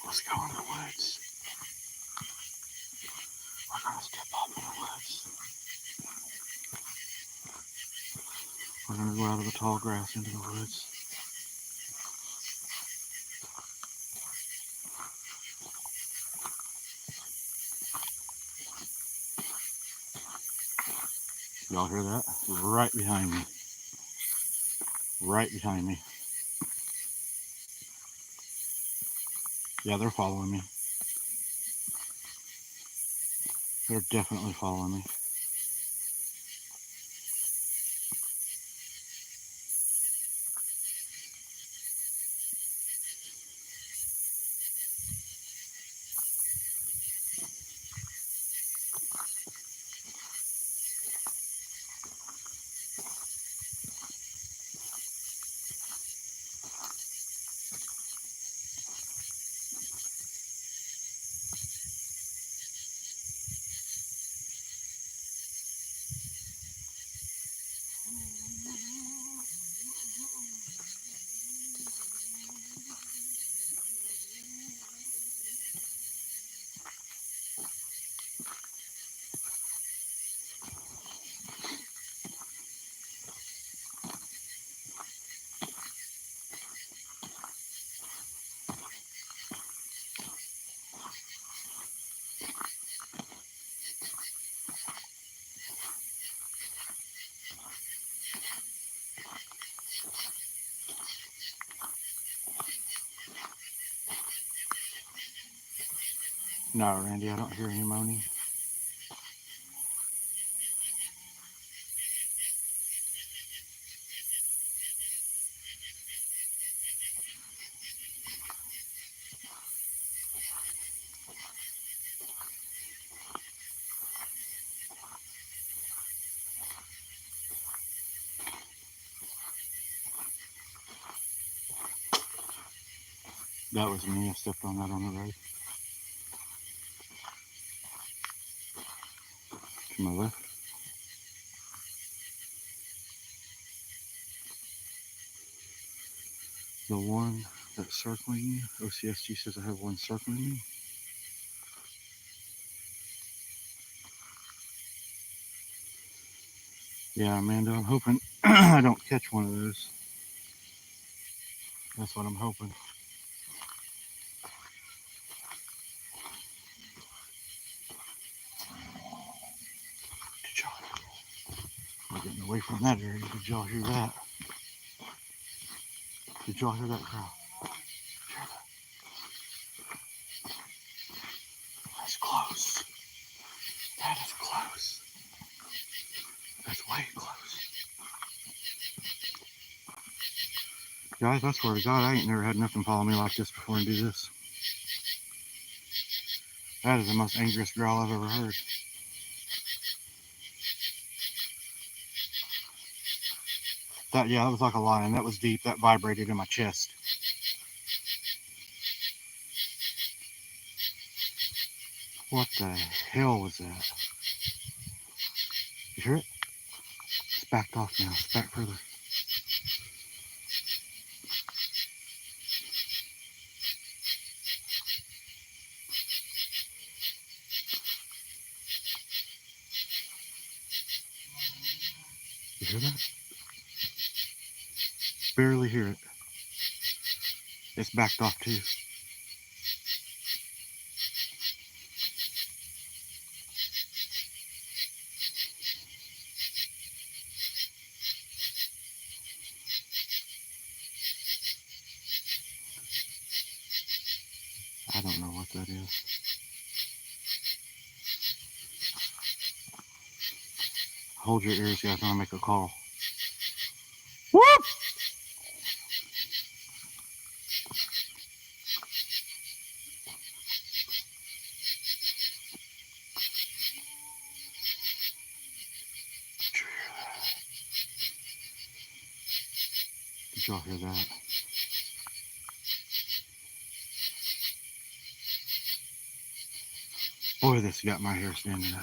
Let's go in the woods. We're gonna step off in the woods. We're gonna go out of the tall grass into the woods. Y'all hear that? Right behind me. Right behind me. Yeah, they're following me. They're definitely following me. No, Randy, I don't hear any moaning. That was me. I stepped on that on the road. To my left. The one that's circling me. OCSG says I have one circling me. Yeah, Amanda, I'm hoping I don't catch one of those. That's what I'm hoping. Did y'all? We're getting away from that area. Did y'all hear that? Did y'all hear that crowd? That's close. That That is close. That's way close. Guys, I swear to God, I ain't never had nothing follow me like this before and do this. That is the most dangerous growl I've ever heard. That was like a lion. That was deep. That vibrated in my chest. What the hell was that? You hear it? It's backed off now. It's back further. You hear that? Barely hear it. It's backed off too. I don't know what that is. Hold your ears, guys. I'm gonna make a call. Whoop! Did y'all hear that? Boy, this got my hair standing up.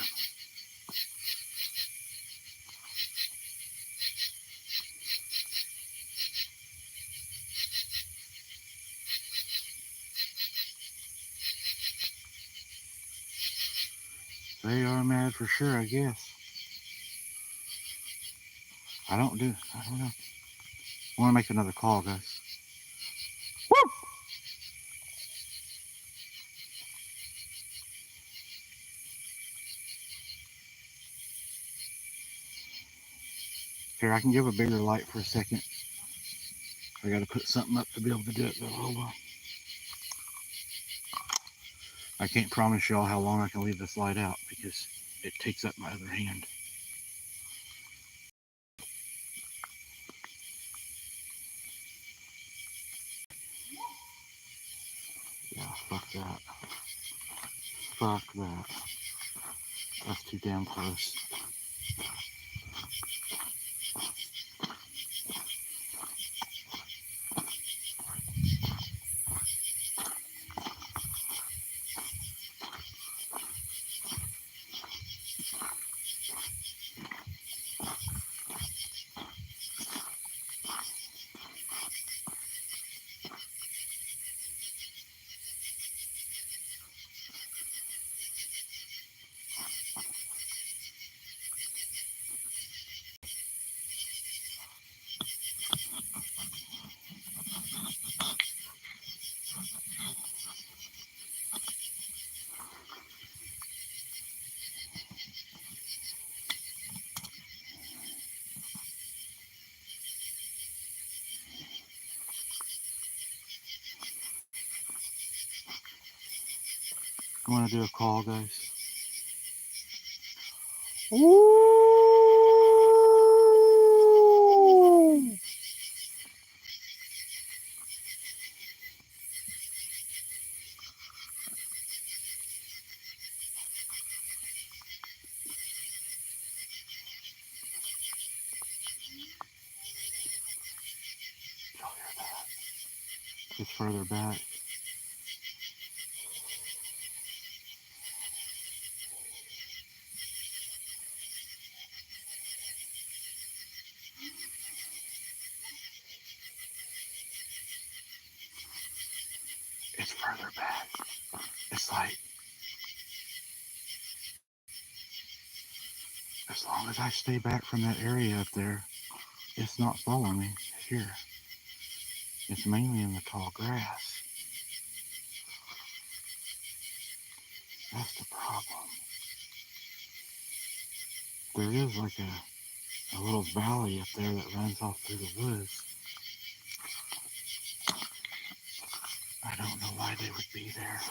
They are mad for sure, I guess. I don't know. I want to make another call, guys. Woo! Here, I can give a bigger light for a second. I got to put something up to be able to do it, though. Hold on. I can't promise y'all how long I can leave this light out because it takes up my other hand. Yeah, fuck that. Fuck that. That's too damn close. I want to do a call, guys. Ooh! It's further back. It's further back. It's like, as long as I stay back from that area up there, it's not following me here. It's mainly in the tall grass. That's the problem. There is like a little valley up there that runs off through the woods. I don't know why they would be there.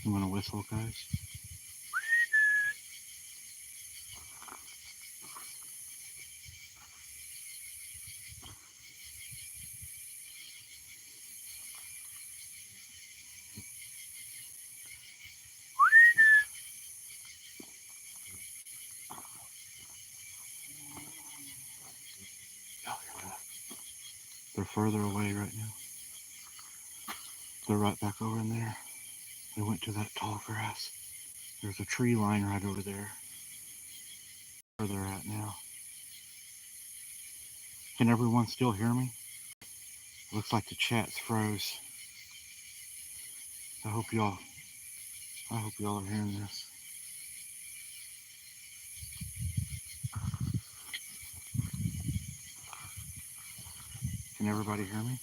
I'm gonna whistle, guys. Y'all hear that? They're further away right now. They're right back over in there. They went to that tall grass. There's a tree line right over there. Where they're at now. Can everyone still hear me? Looks like the chat's froze. I hope y'all are hearing this. Can everybody hear me?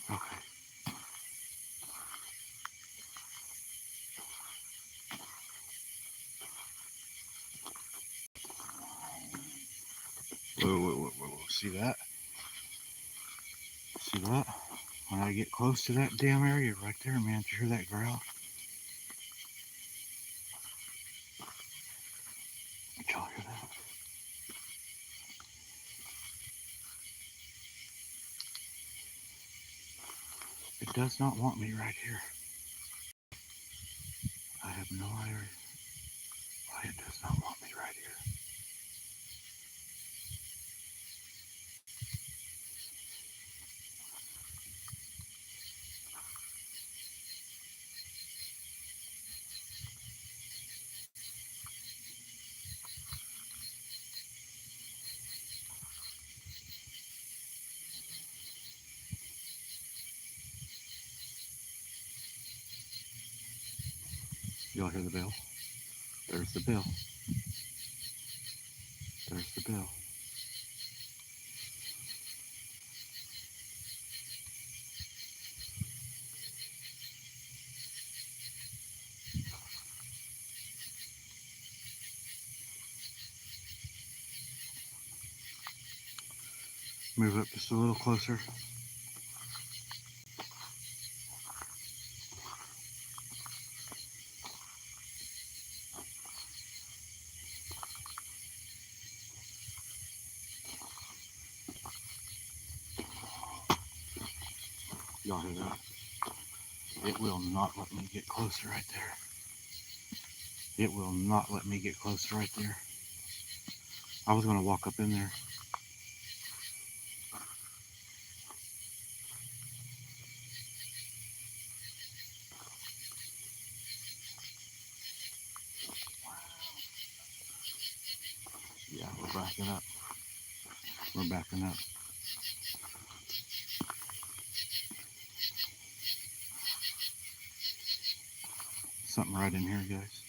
Okay. Whoa. See that? See that? When I get close to that damn area right there, man, did you hear that growl? Did y'all hear that? It does not want me right here. I have no idea why it does not want me right here. Y'all hear the bell? There's the bell. There's the bell. Move up just a little closer. Y'all hear that? It will not let me get closer right there. It will not let me get closer right there. I was going to walk up in there. Yeah, we're backing up. We're backing up. Something right in here, guys.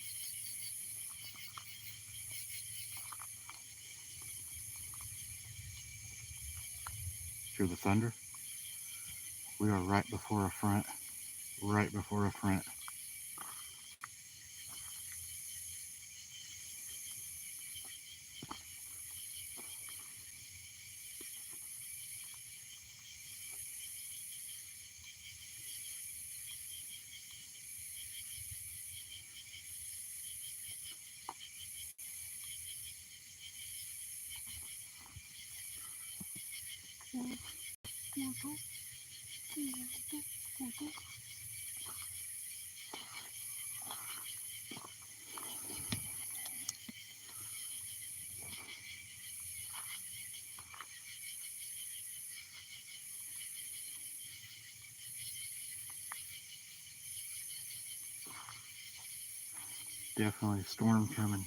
Hear the thunder? We are right before a front. Right before a front. Definitely a storm coming.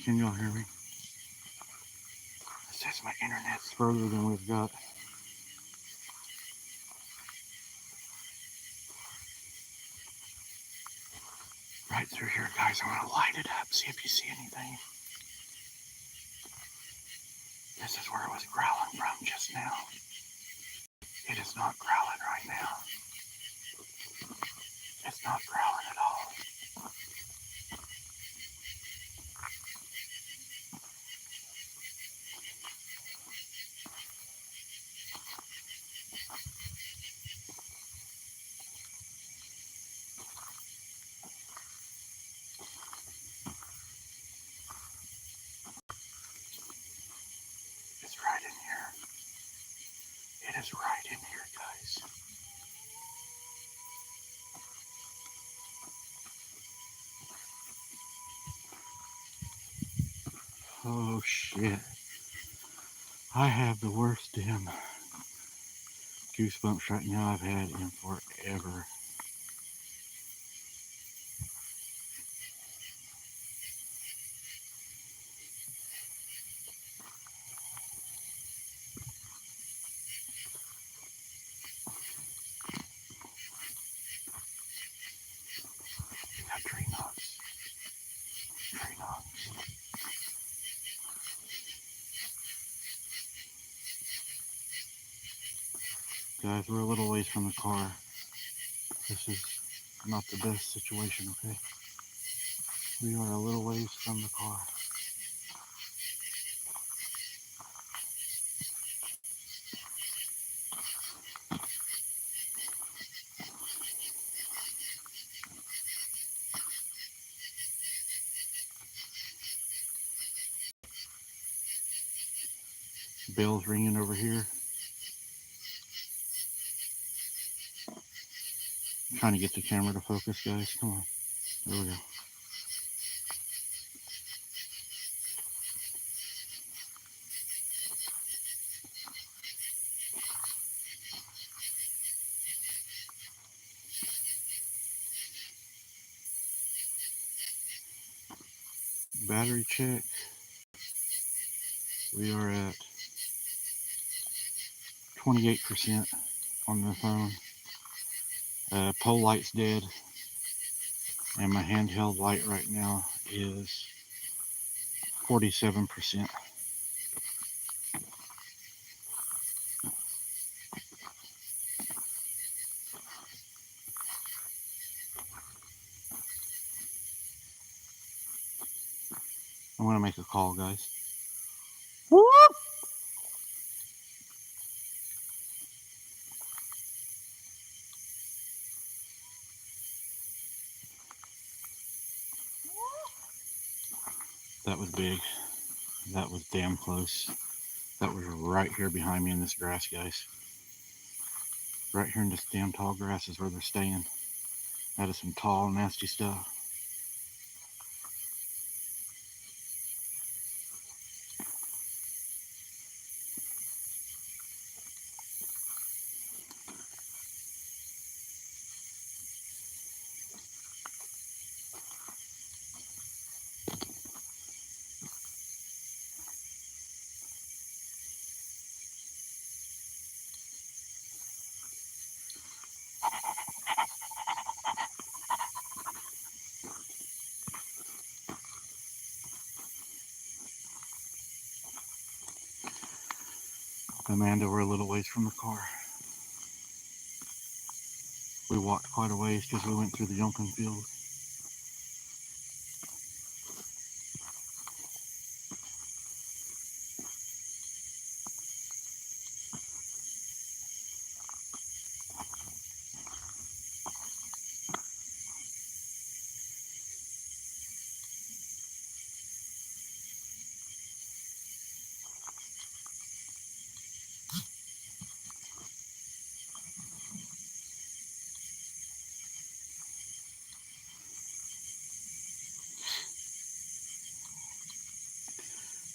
Can y'all hear me? It says my internet's further than we've got. Right through here, guys. I'm gonna light it up, see if you see anything. This is where it was growling from just now. It is not growling right now. It's not growling at all. It's right in here. It is right in here, guys. Oh shit. I have the worst damn goosebumps right now I've had in forever. We got tree knocks. Tree knocks. Guys, we're a little ways from the car. This is not the best situation, okay? We are a little ways from the car. Bell's ringing over here. I'm trying to get the camera to focus, guys. Come on. There we go. Battery check. We are at 28% on the phone. Pole light's dead. And my handheld light right now is 47%. I'm gonna make a call, guys. Whoop! That was big. That was damn close. That was right here behind me in this grass, guys. Right here in this damn tall grass is where they're staying. That is some tall, nasty stuff. Amanda, we're a little ways from the car. We walked quite a ways because we went through the jumping field.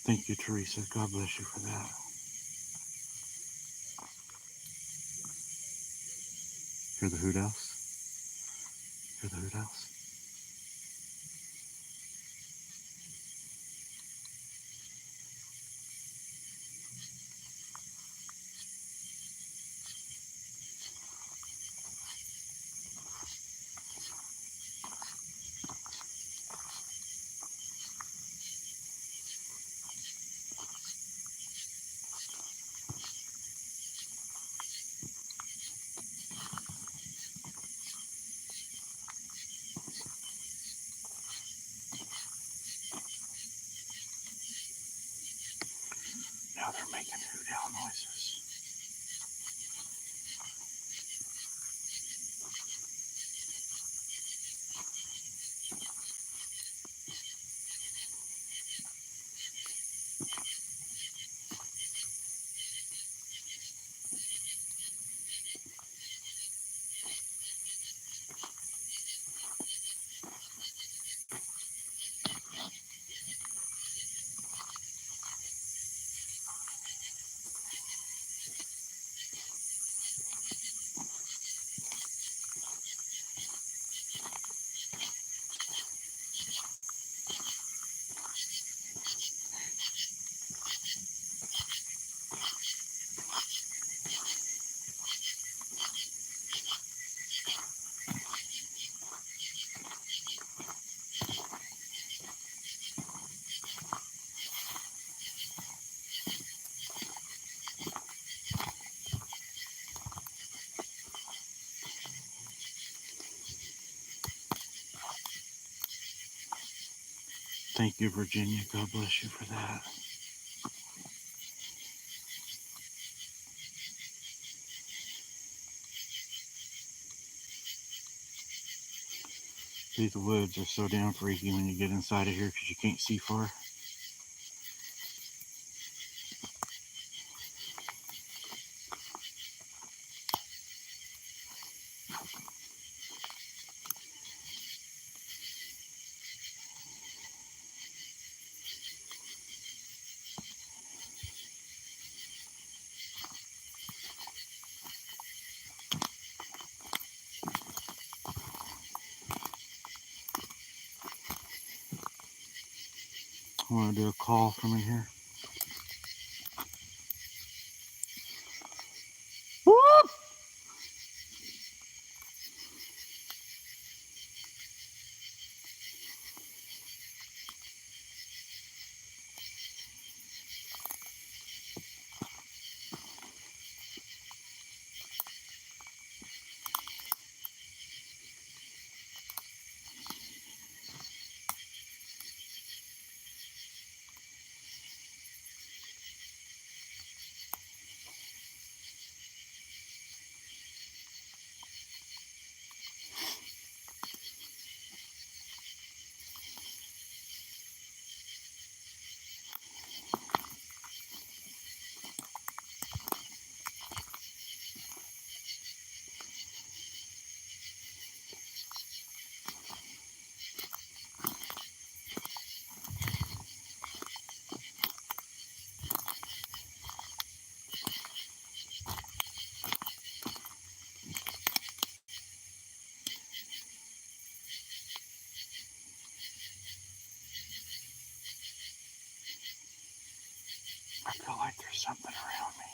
Thank you, Teresa. God bless you for that. Hear the hoot house? Hear the hoot house? making hoot owl noises. Thank you, Virginia. God bless you for that. These woods are so damn freaky when you get inside of here because you can't see far. I want to do a call from in here. Whoop! I feel like there's something around me.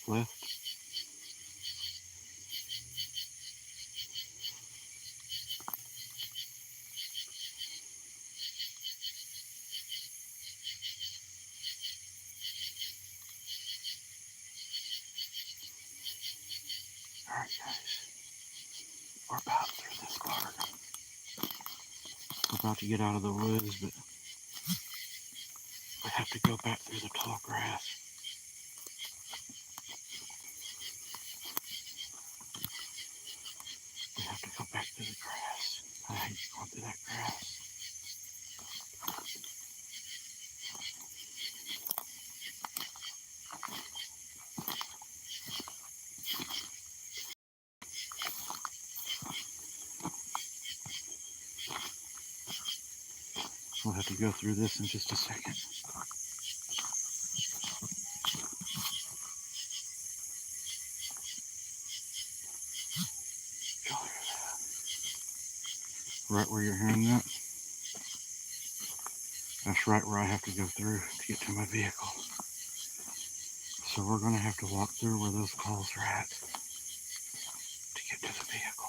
Left. Alright, guys. We're about through this garden. We're about to get out of the woods, but we have to go back through the tall grass. We have to go back through the grass. I hate going through that grass. We'll have to go through this in just a second. Y'all hear that? Right where you're hearing that? That's right where I have to go through to get to my vehicle. So we're going to have to walk through where those calls are at to get to the vehicle.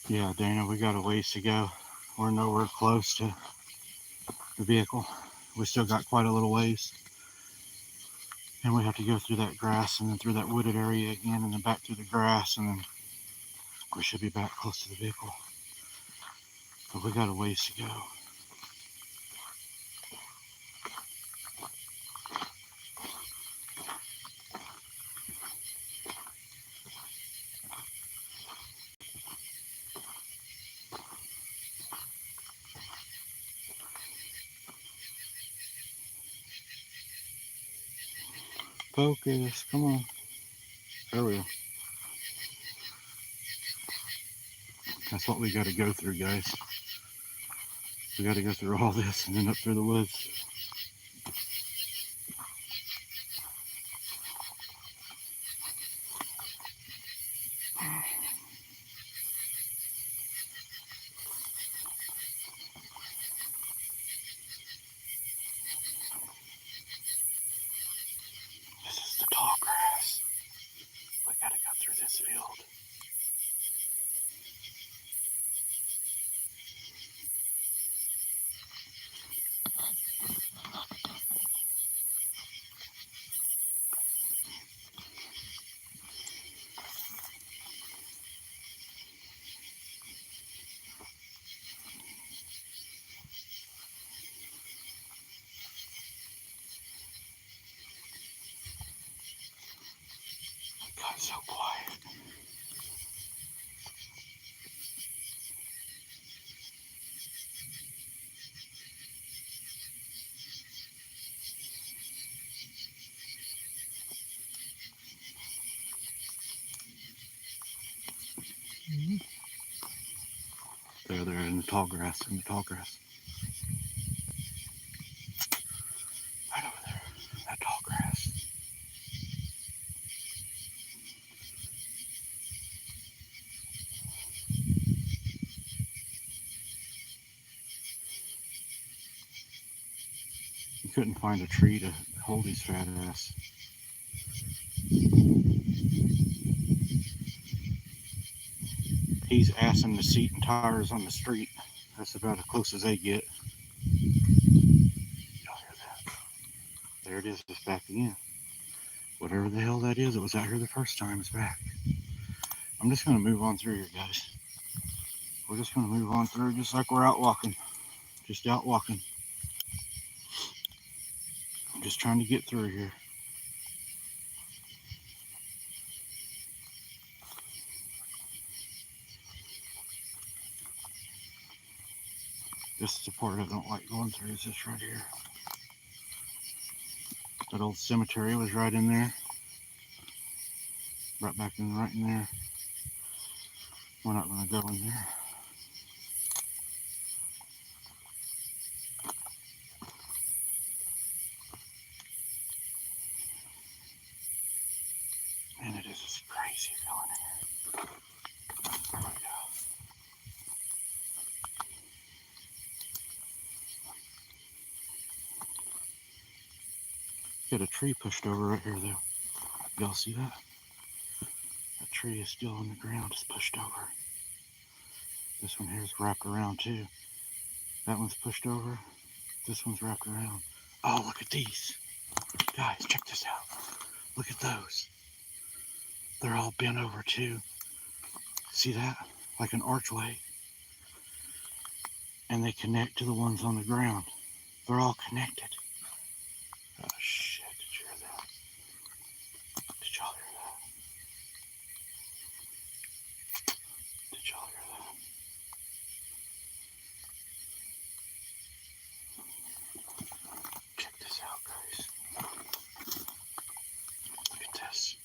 Yeah, Dana, we got a ways to go. We're nowhere close to the vehicle. We still got quite a little ways. And we have to go through that grass and then through that wooded area again and then back through the grass and then we should be back close to the vehicle. But we got a ways to go. Focus, come on. There we go. That's what we got to go through, guys. We got to go through all this and then up through the woods. This is the tall grass. We got to go through this field. It got so quiet. They're in the tall grass, Right over there, that tall grass. He couldn't find a tree to hold his fat ass. He's assing the seat and tires on the street. That's about as close as they get. Y'all hear that? There it is, it's back again. Whatever the hell that is, it was out here the first time, it's back. I'm just gonna move on through here, guys. We're just gonna move on through just like we're out walking. Just out walking. I'm just trying to get through here. This is the part I don't like going through, is this right here. That old cemetery was right in there. Right in there. We're not gonna go in there. Man, it is just crazy feeling in here. There we go. Got a tree pushed over right here though. Y'all see that? That tree is still on the ground, it's pushed over. This one here is wrapped around too. That one's pushed over. This one's wrapped around. Oh, look at these. Guys, check this out. Look at those. They're all bent over too. See that? Like an archway. And they connect to the ones on the ground. They're all connected. Oh shit, did you hear that? Did y'all hear that? Did y'all hear that? Check this out, guys. Look at this.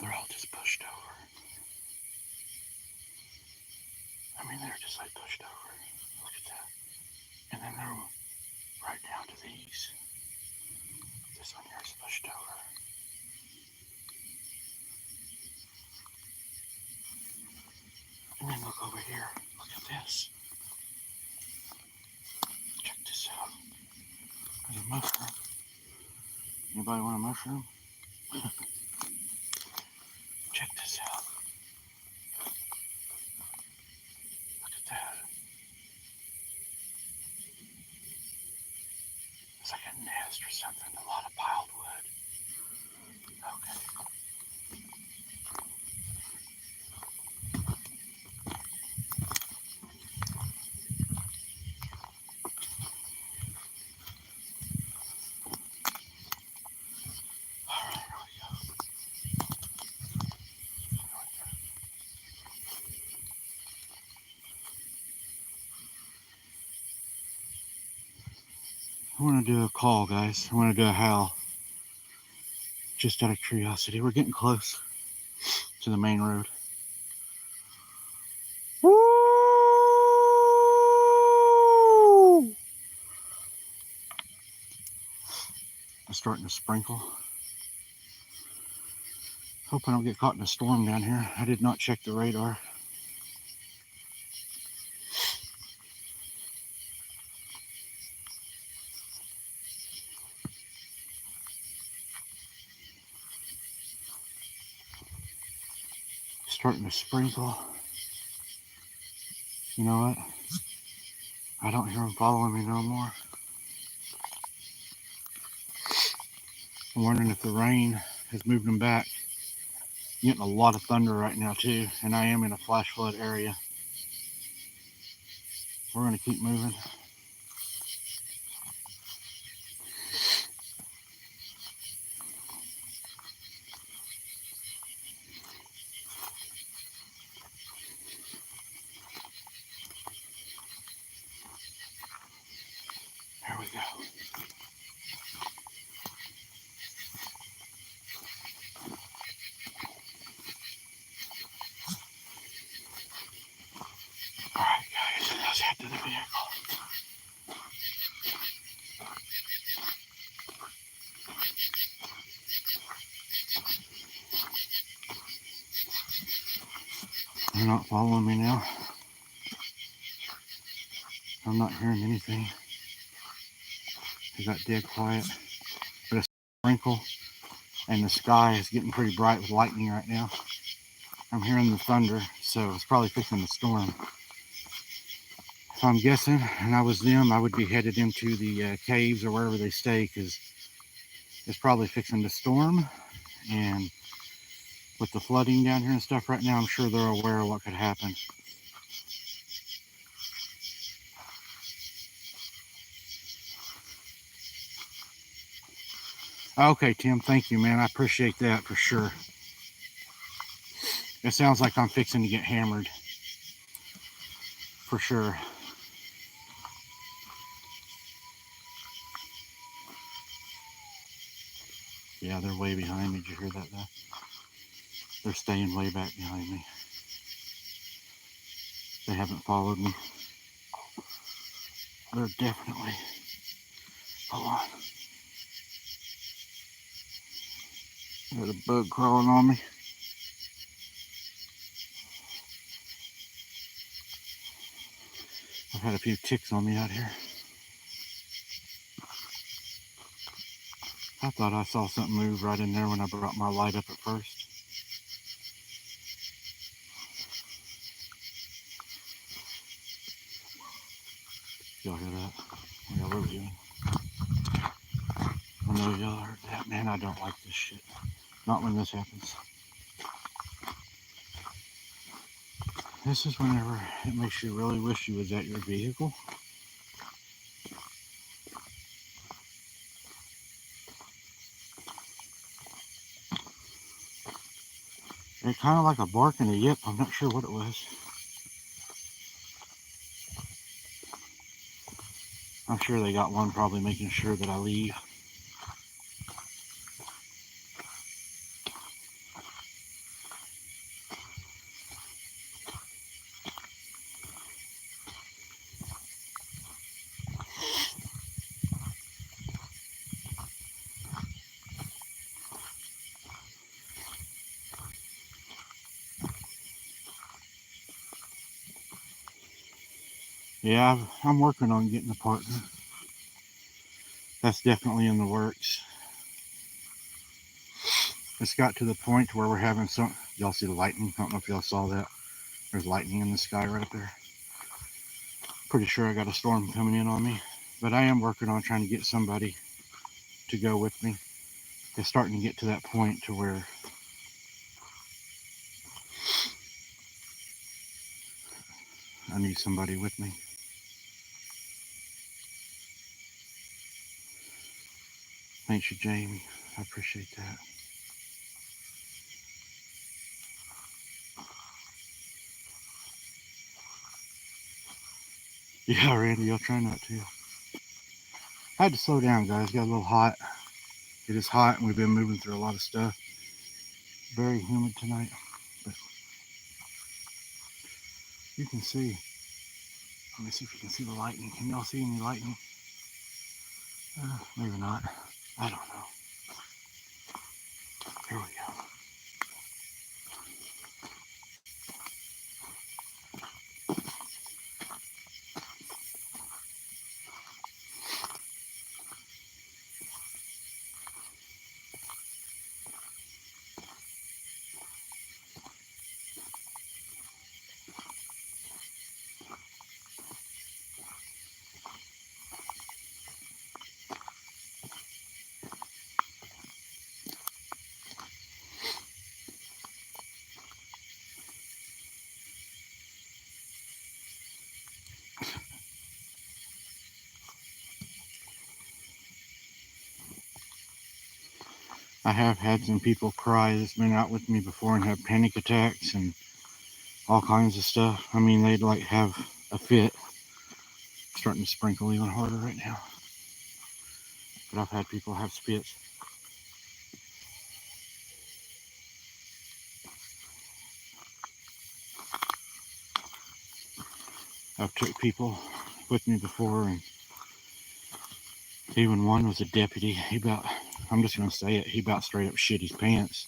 They're all just pushed over. I mean, they're just like pushed over. Look at that. And then they're right down to these. This one here is pushed over. And then look over here. Look at this. Check this out. There's a mushroom. Anybody want a mushroom? Check this out. I want to do a call, guys. I want to do a howl. Just out of curiosity. We're getting close to the main road. Woo! It's starting to sprinkle. Hope I don't get caught in a storm down here. I did not check the radar. Starting to sprinkle. You know what? I don't hear them following me no more. I'm wondering if the rain has moved them back. I'm getting a lot of thunder right now too, and I am in a flash flood area. We're going to keep moving. There we go. Alright guys, let's head to the vehicle. They're not following me now. I'm not hearing anything. It got dead quiet. But it's a sprinkle, and the sky is getting pretty bright with lightning right now. I'm hearing the thunder, so it's probably fixing the storm. If I'm guessing, and I was them, I would be headed into the caves or wherever they stay, because it's probably fixing the storm. And with the flooding down here and stuff right now, I'm sure they're aware of what could happen. Okay, Tim, thank you, man. I appreciate that for sure. It sounds like I'm fixing to get hammered. For sure. Yeah, they're way behind me. Did you hear that though? They're staying way back behind me. They haven't followed me. They're definitely... Hold on. There's a bug crawling on me. I've had a few ticks on me out here. I thought I saw something move right in there when I brought my light up at first. Y'all hear that? Yeah, what are we doing? I know y'all heard that. Man, I don't like this shit. Not when this happens. This is whenever it makes you really wish you was at your vehicle. It's kind of like a bark and a yip. I'm not sure what it was. I'm sure they got one probably making sure that I leave. Yeah, I'm working on getting a partner. That's definitely in the works. It's got to the point where we're having some... Y'all see the lightning? I don't know if y'all saw that. There's lightning in the sky right up there. Pretty sure I got a storm coming in on me. But I am working on trying to get somebody to go with me. It's starting to get to that point to where I need somebody with me. Thanks you, Jamie. I appreciate that. Yeah, Randy, I'll try not to. I had to slow down, guys. Got a little hot. It is hot, and we've been moving through a lot of stuff. Very humid tonight, but you can see. Let me see if you can see the lightning. Can y'all see any lightning? Maybe not. I don't know. Here we go. I have had some people cry that's been out with me before and have panic attacks and all kinds of stuff. I mean, they'd like have a fit. It's starting to sprinkle even harder right now. But I've had people have spits. I've took people with me before, and even one was a deputy. He about, I'm just going to say it, he about straight up shit his pants.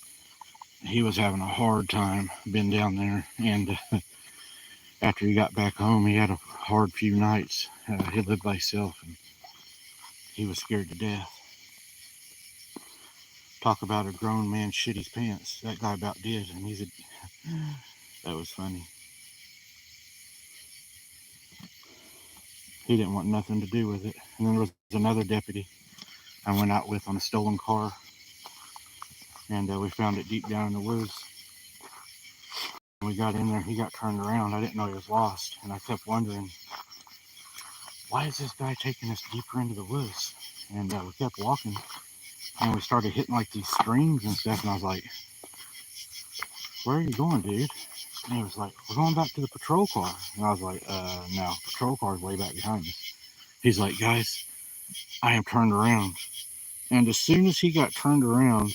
He was having a hard time being down there, and after he got back home, he had a hard few nights. He lived by himself, and he was scared to death. Talk about a grown man shit his pants. That guy about did, and he's a, that was funny. He didn't want nothing to do with it. And then there was another deputy I went out with on a stolen car, and we found it deep down in the woods. When we got in there, he got turned around. I didn't know he was lost, and I kept wondering, why is this guy taking us deeper into the woods? And we kept walking, and we started hitting like these streams and stuff, and I was like, where are you going, dude? And he was like, we're going back to the patrol car. And I was like, no, patrol car's way back behind us. He's like, guys, I am turned around. And as soon as he got turned around,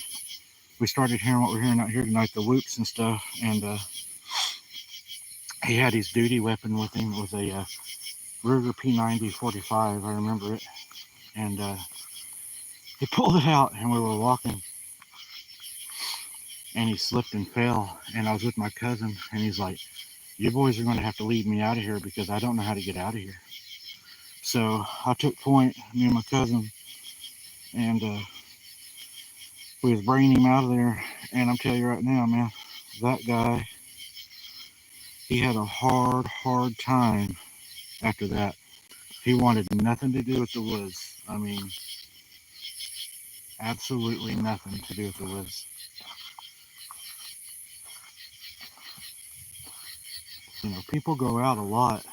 we started hearing what we're hearing out here tonight, the whoops and stuff. And he had his duty weapon with him. It was a Ruger P90 45, I remember it. And he pulled it out, and we were walking, and he slipped and fell. And I was with my cousin, and he's like, you boys are going to have to lead me out of here because I don't know how to get out of here. So I took point, me and my cousin, and we was bringing him out of there. And I'm telling you right now, man, that guy, he had a hard time after that. He wanted nothing to do with the woods. I mean, absolutely nothing to do with the woods. You know, people go out a lot,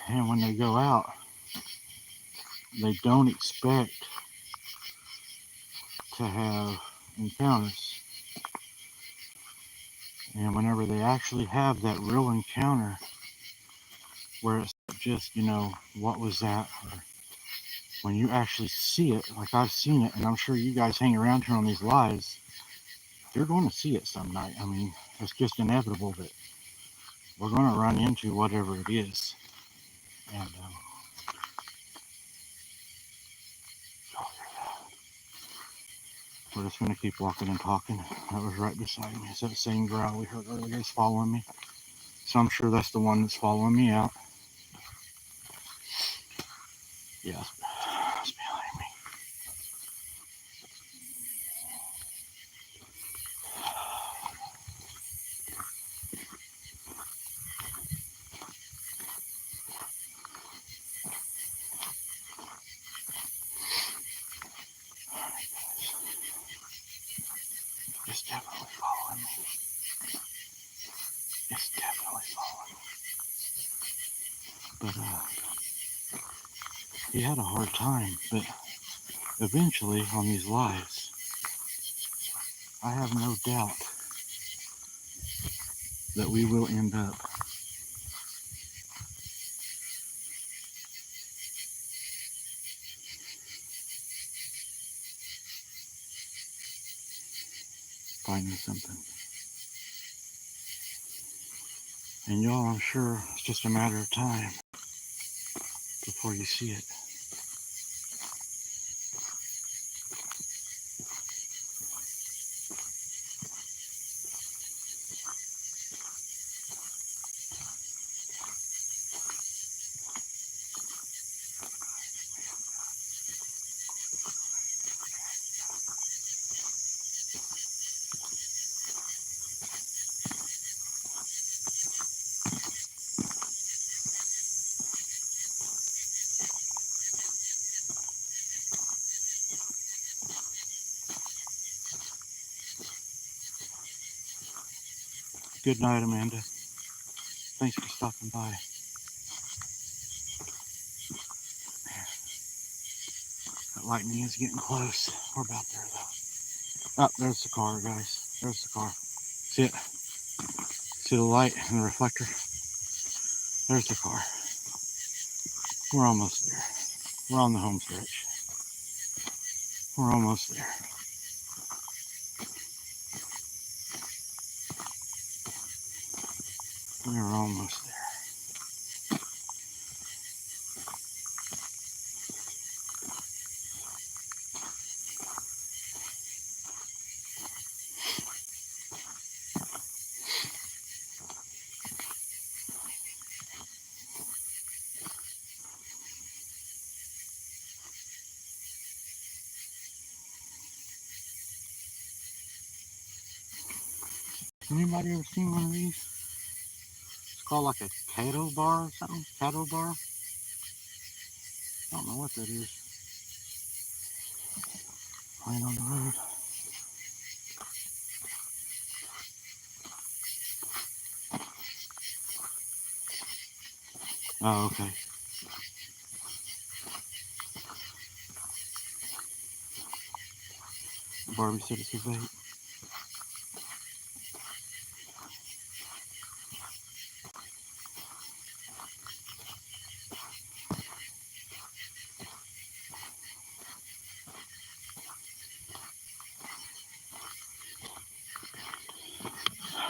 and when they go out, they don't expect to have encounters. And whenever they actually have that real encounter, where it's just, you know, what was that? Or when you actually see it, like I've seen it, and I'm sure you guys hang around here on these lives, you're going to see it some night. I mean, it's just inevitable that we're going to run into whatever it is. And we're just going to keep walking and talking. That was right beside me. It's that same growl we heard earlier is following me. So I'm sure that's the one that's following me out. Yeah, it's behind me. It's definitely following me. It's definitely following me. But he had a hard time. But eventually, on these lives, I have no doubt that we will end up finding something. And y'all, I'm sure it's just a matter of time before you see it. Good night, Amanda. Thanks for stopping by. That lightning is getting close. We're about there, though. Oh, there's the car, guys. There's the car. See it? See the light and the reflector? There's the car. We're almost there. We're on the home stretch. We're almost there. We're almost there. Anybody ever seen one of these? It's called like a cattle bar or something. Cattle bar. I don't know what that is. Playing on the road. Oh, okay. Barbie said it's a vape.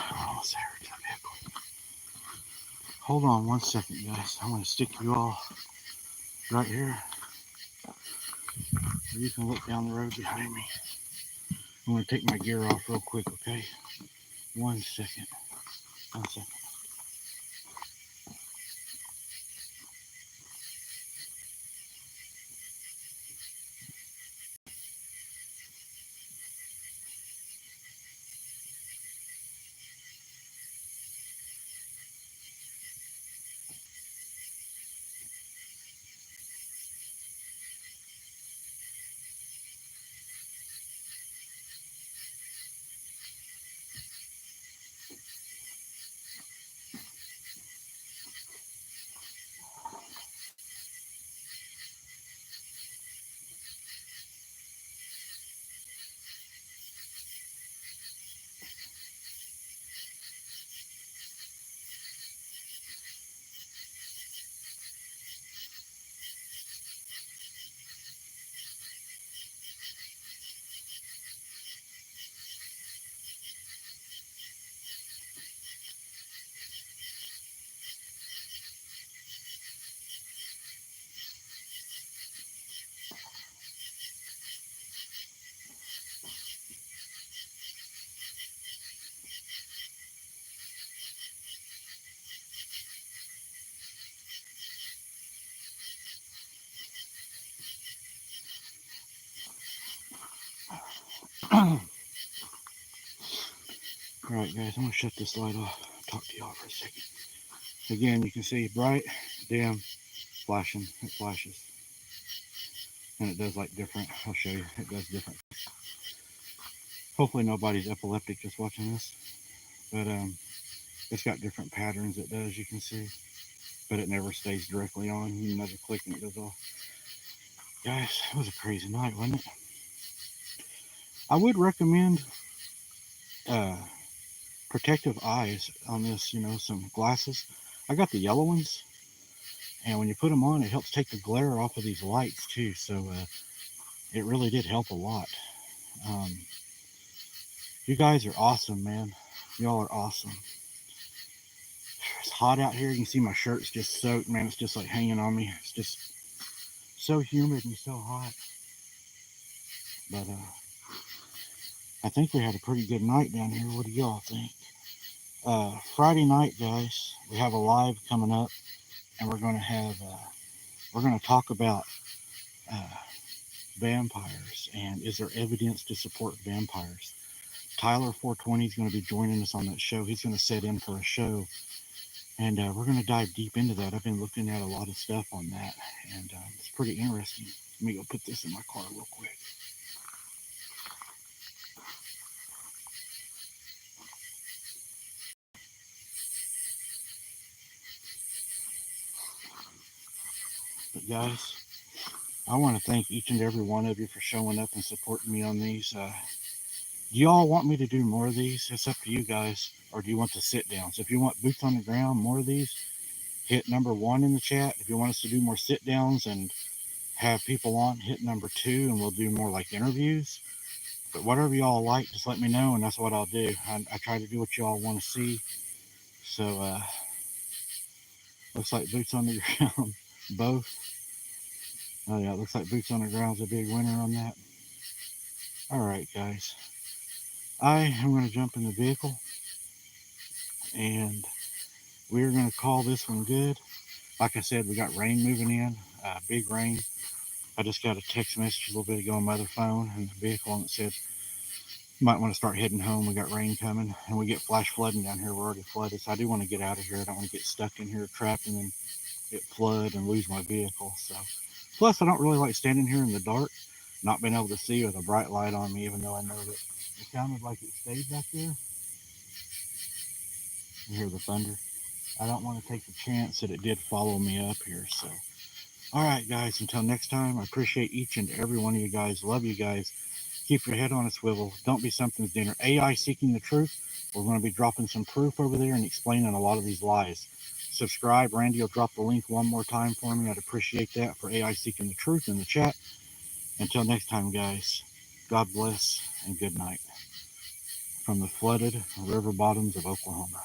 We're almost there to the vehicle. Hold on 1 second, guys. I'm going to stick you all right here. So you can look down the road behind me. I'm going to take my gear off real quick, okay? 1 second. 1 second. Alright, guys, I'm going to shut this light off. Talk to y'all for a second. Again, you can see bright, dim, flashing. It flashes. And it does like different. I'll show you. It does different. Hopefully nobody's epileptic just watching this. But it's got different patterns it does, you can see. But it never stays directly on. You never click and it goes off. Guys, it was a crazy night, wasn't it? I would recommend protective eyes on this, you know, some glasses. I got the yellow ones. And when you put them on, it helps take the glare off of these lights too. So it really did help a lot. You guys are awesome, man. Y'all are awesome. It's hot out here. You can see my shirt's just soaked, man. It's just like hanging on me. It's just so humid and so hot. But I think we had a pretty good night down here. What do y'all think? Friday night, guys, we have a live coming up, and we're going to talk about vampires and is there evidence to support vampires. Tyler 420 is going to be joining us on that show. He's going to set in for a show, and we're going to dive deep into that. I've been looking at a lot of stuff on that, and it's pretty interesting. Let me go put this in my car real quick. But guys, I want to thank each and every one of you for showing up and supporting me on these. Do you all want me to do more of these? It's up to you guys. Or do you want the sit downs? If you want boots on the ground, more of these, hit number 1 in the chat. If you want us to do more sit downs and have people on, hit number 2, and we'll do more like interviews. But whatever y'all like, just let me know, and that's what I'll do. I try to do what y'all want to see. So, looks like boots on the ground, both. Oh yeah, it looks like boots on the ground's a big winner on that. All right, guys. I am going to jump in the vehicle, and we're going to call this one good. Like I said, we got rain moving in, big rain. I just got a text message a little bit ago on my other phone in the vehicle, and it said, you might want to start heading home. We got rain coming, and we get flash flooding down here. We're already flooded, so I do want to get out of here. I don't want to get stuck in here, trapped, and then get flood and lose my vehicle. So, plus, I don't really like standing here in the dark, not being able to see with a bright light on me, even though I know that it sounded like it stayed back there. You hear the thunder. I don't want to take the chance that it did follow me up here. So, all right, guys, until next time, I appreciate each and every one of you guys. Love you guys. Keep your head on a swivel. Don't be something's dinner. AI Seeking the Truth. We're going to be dropping some proof over there and explaining a lot of these lies. Subscribe. Randy will drop the link one more time for me. I'd appreciate that for AI Seeking the Truth in the chat. Until next time, guys, God bless and good night from the flooded river bottoms of Oklahoma.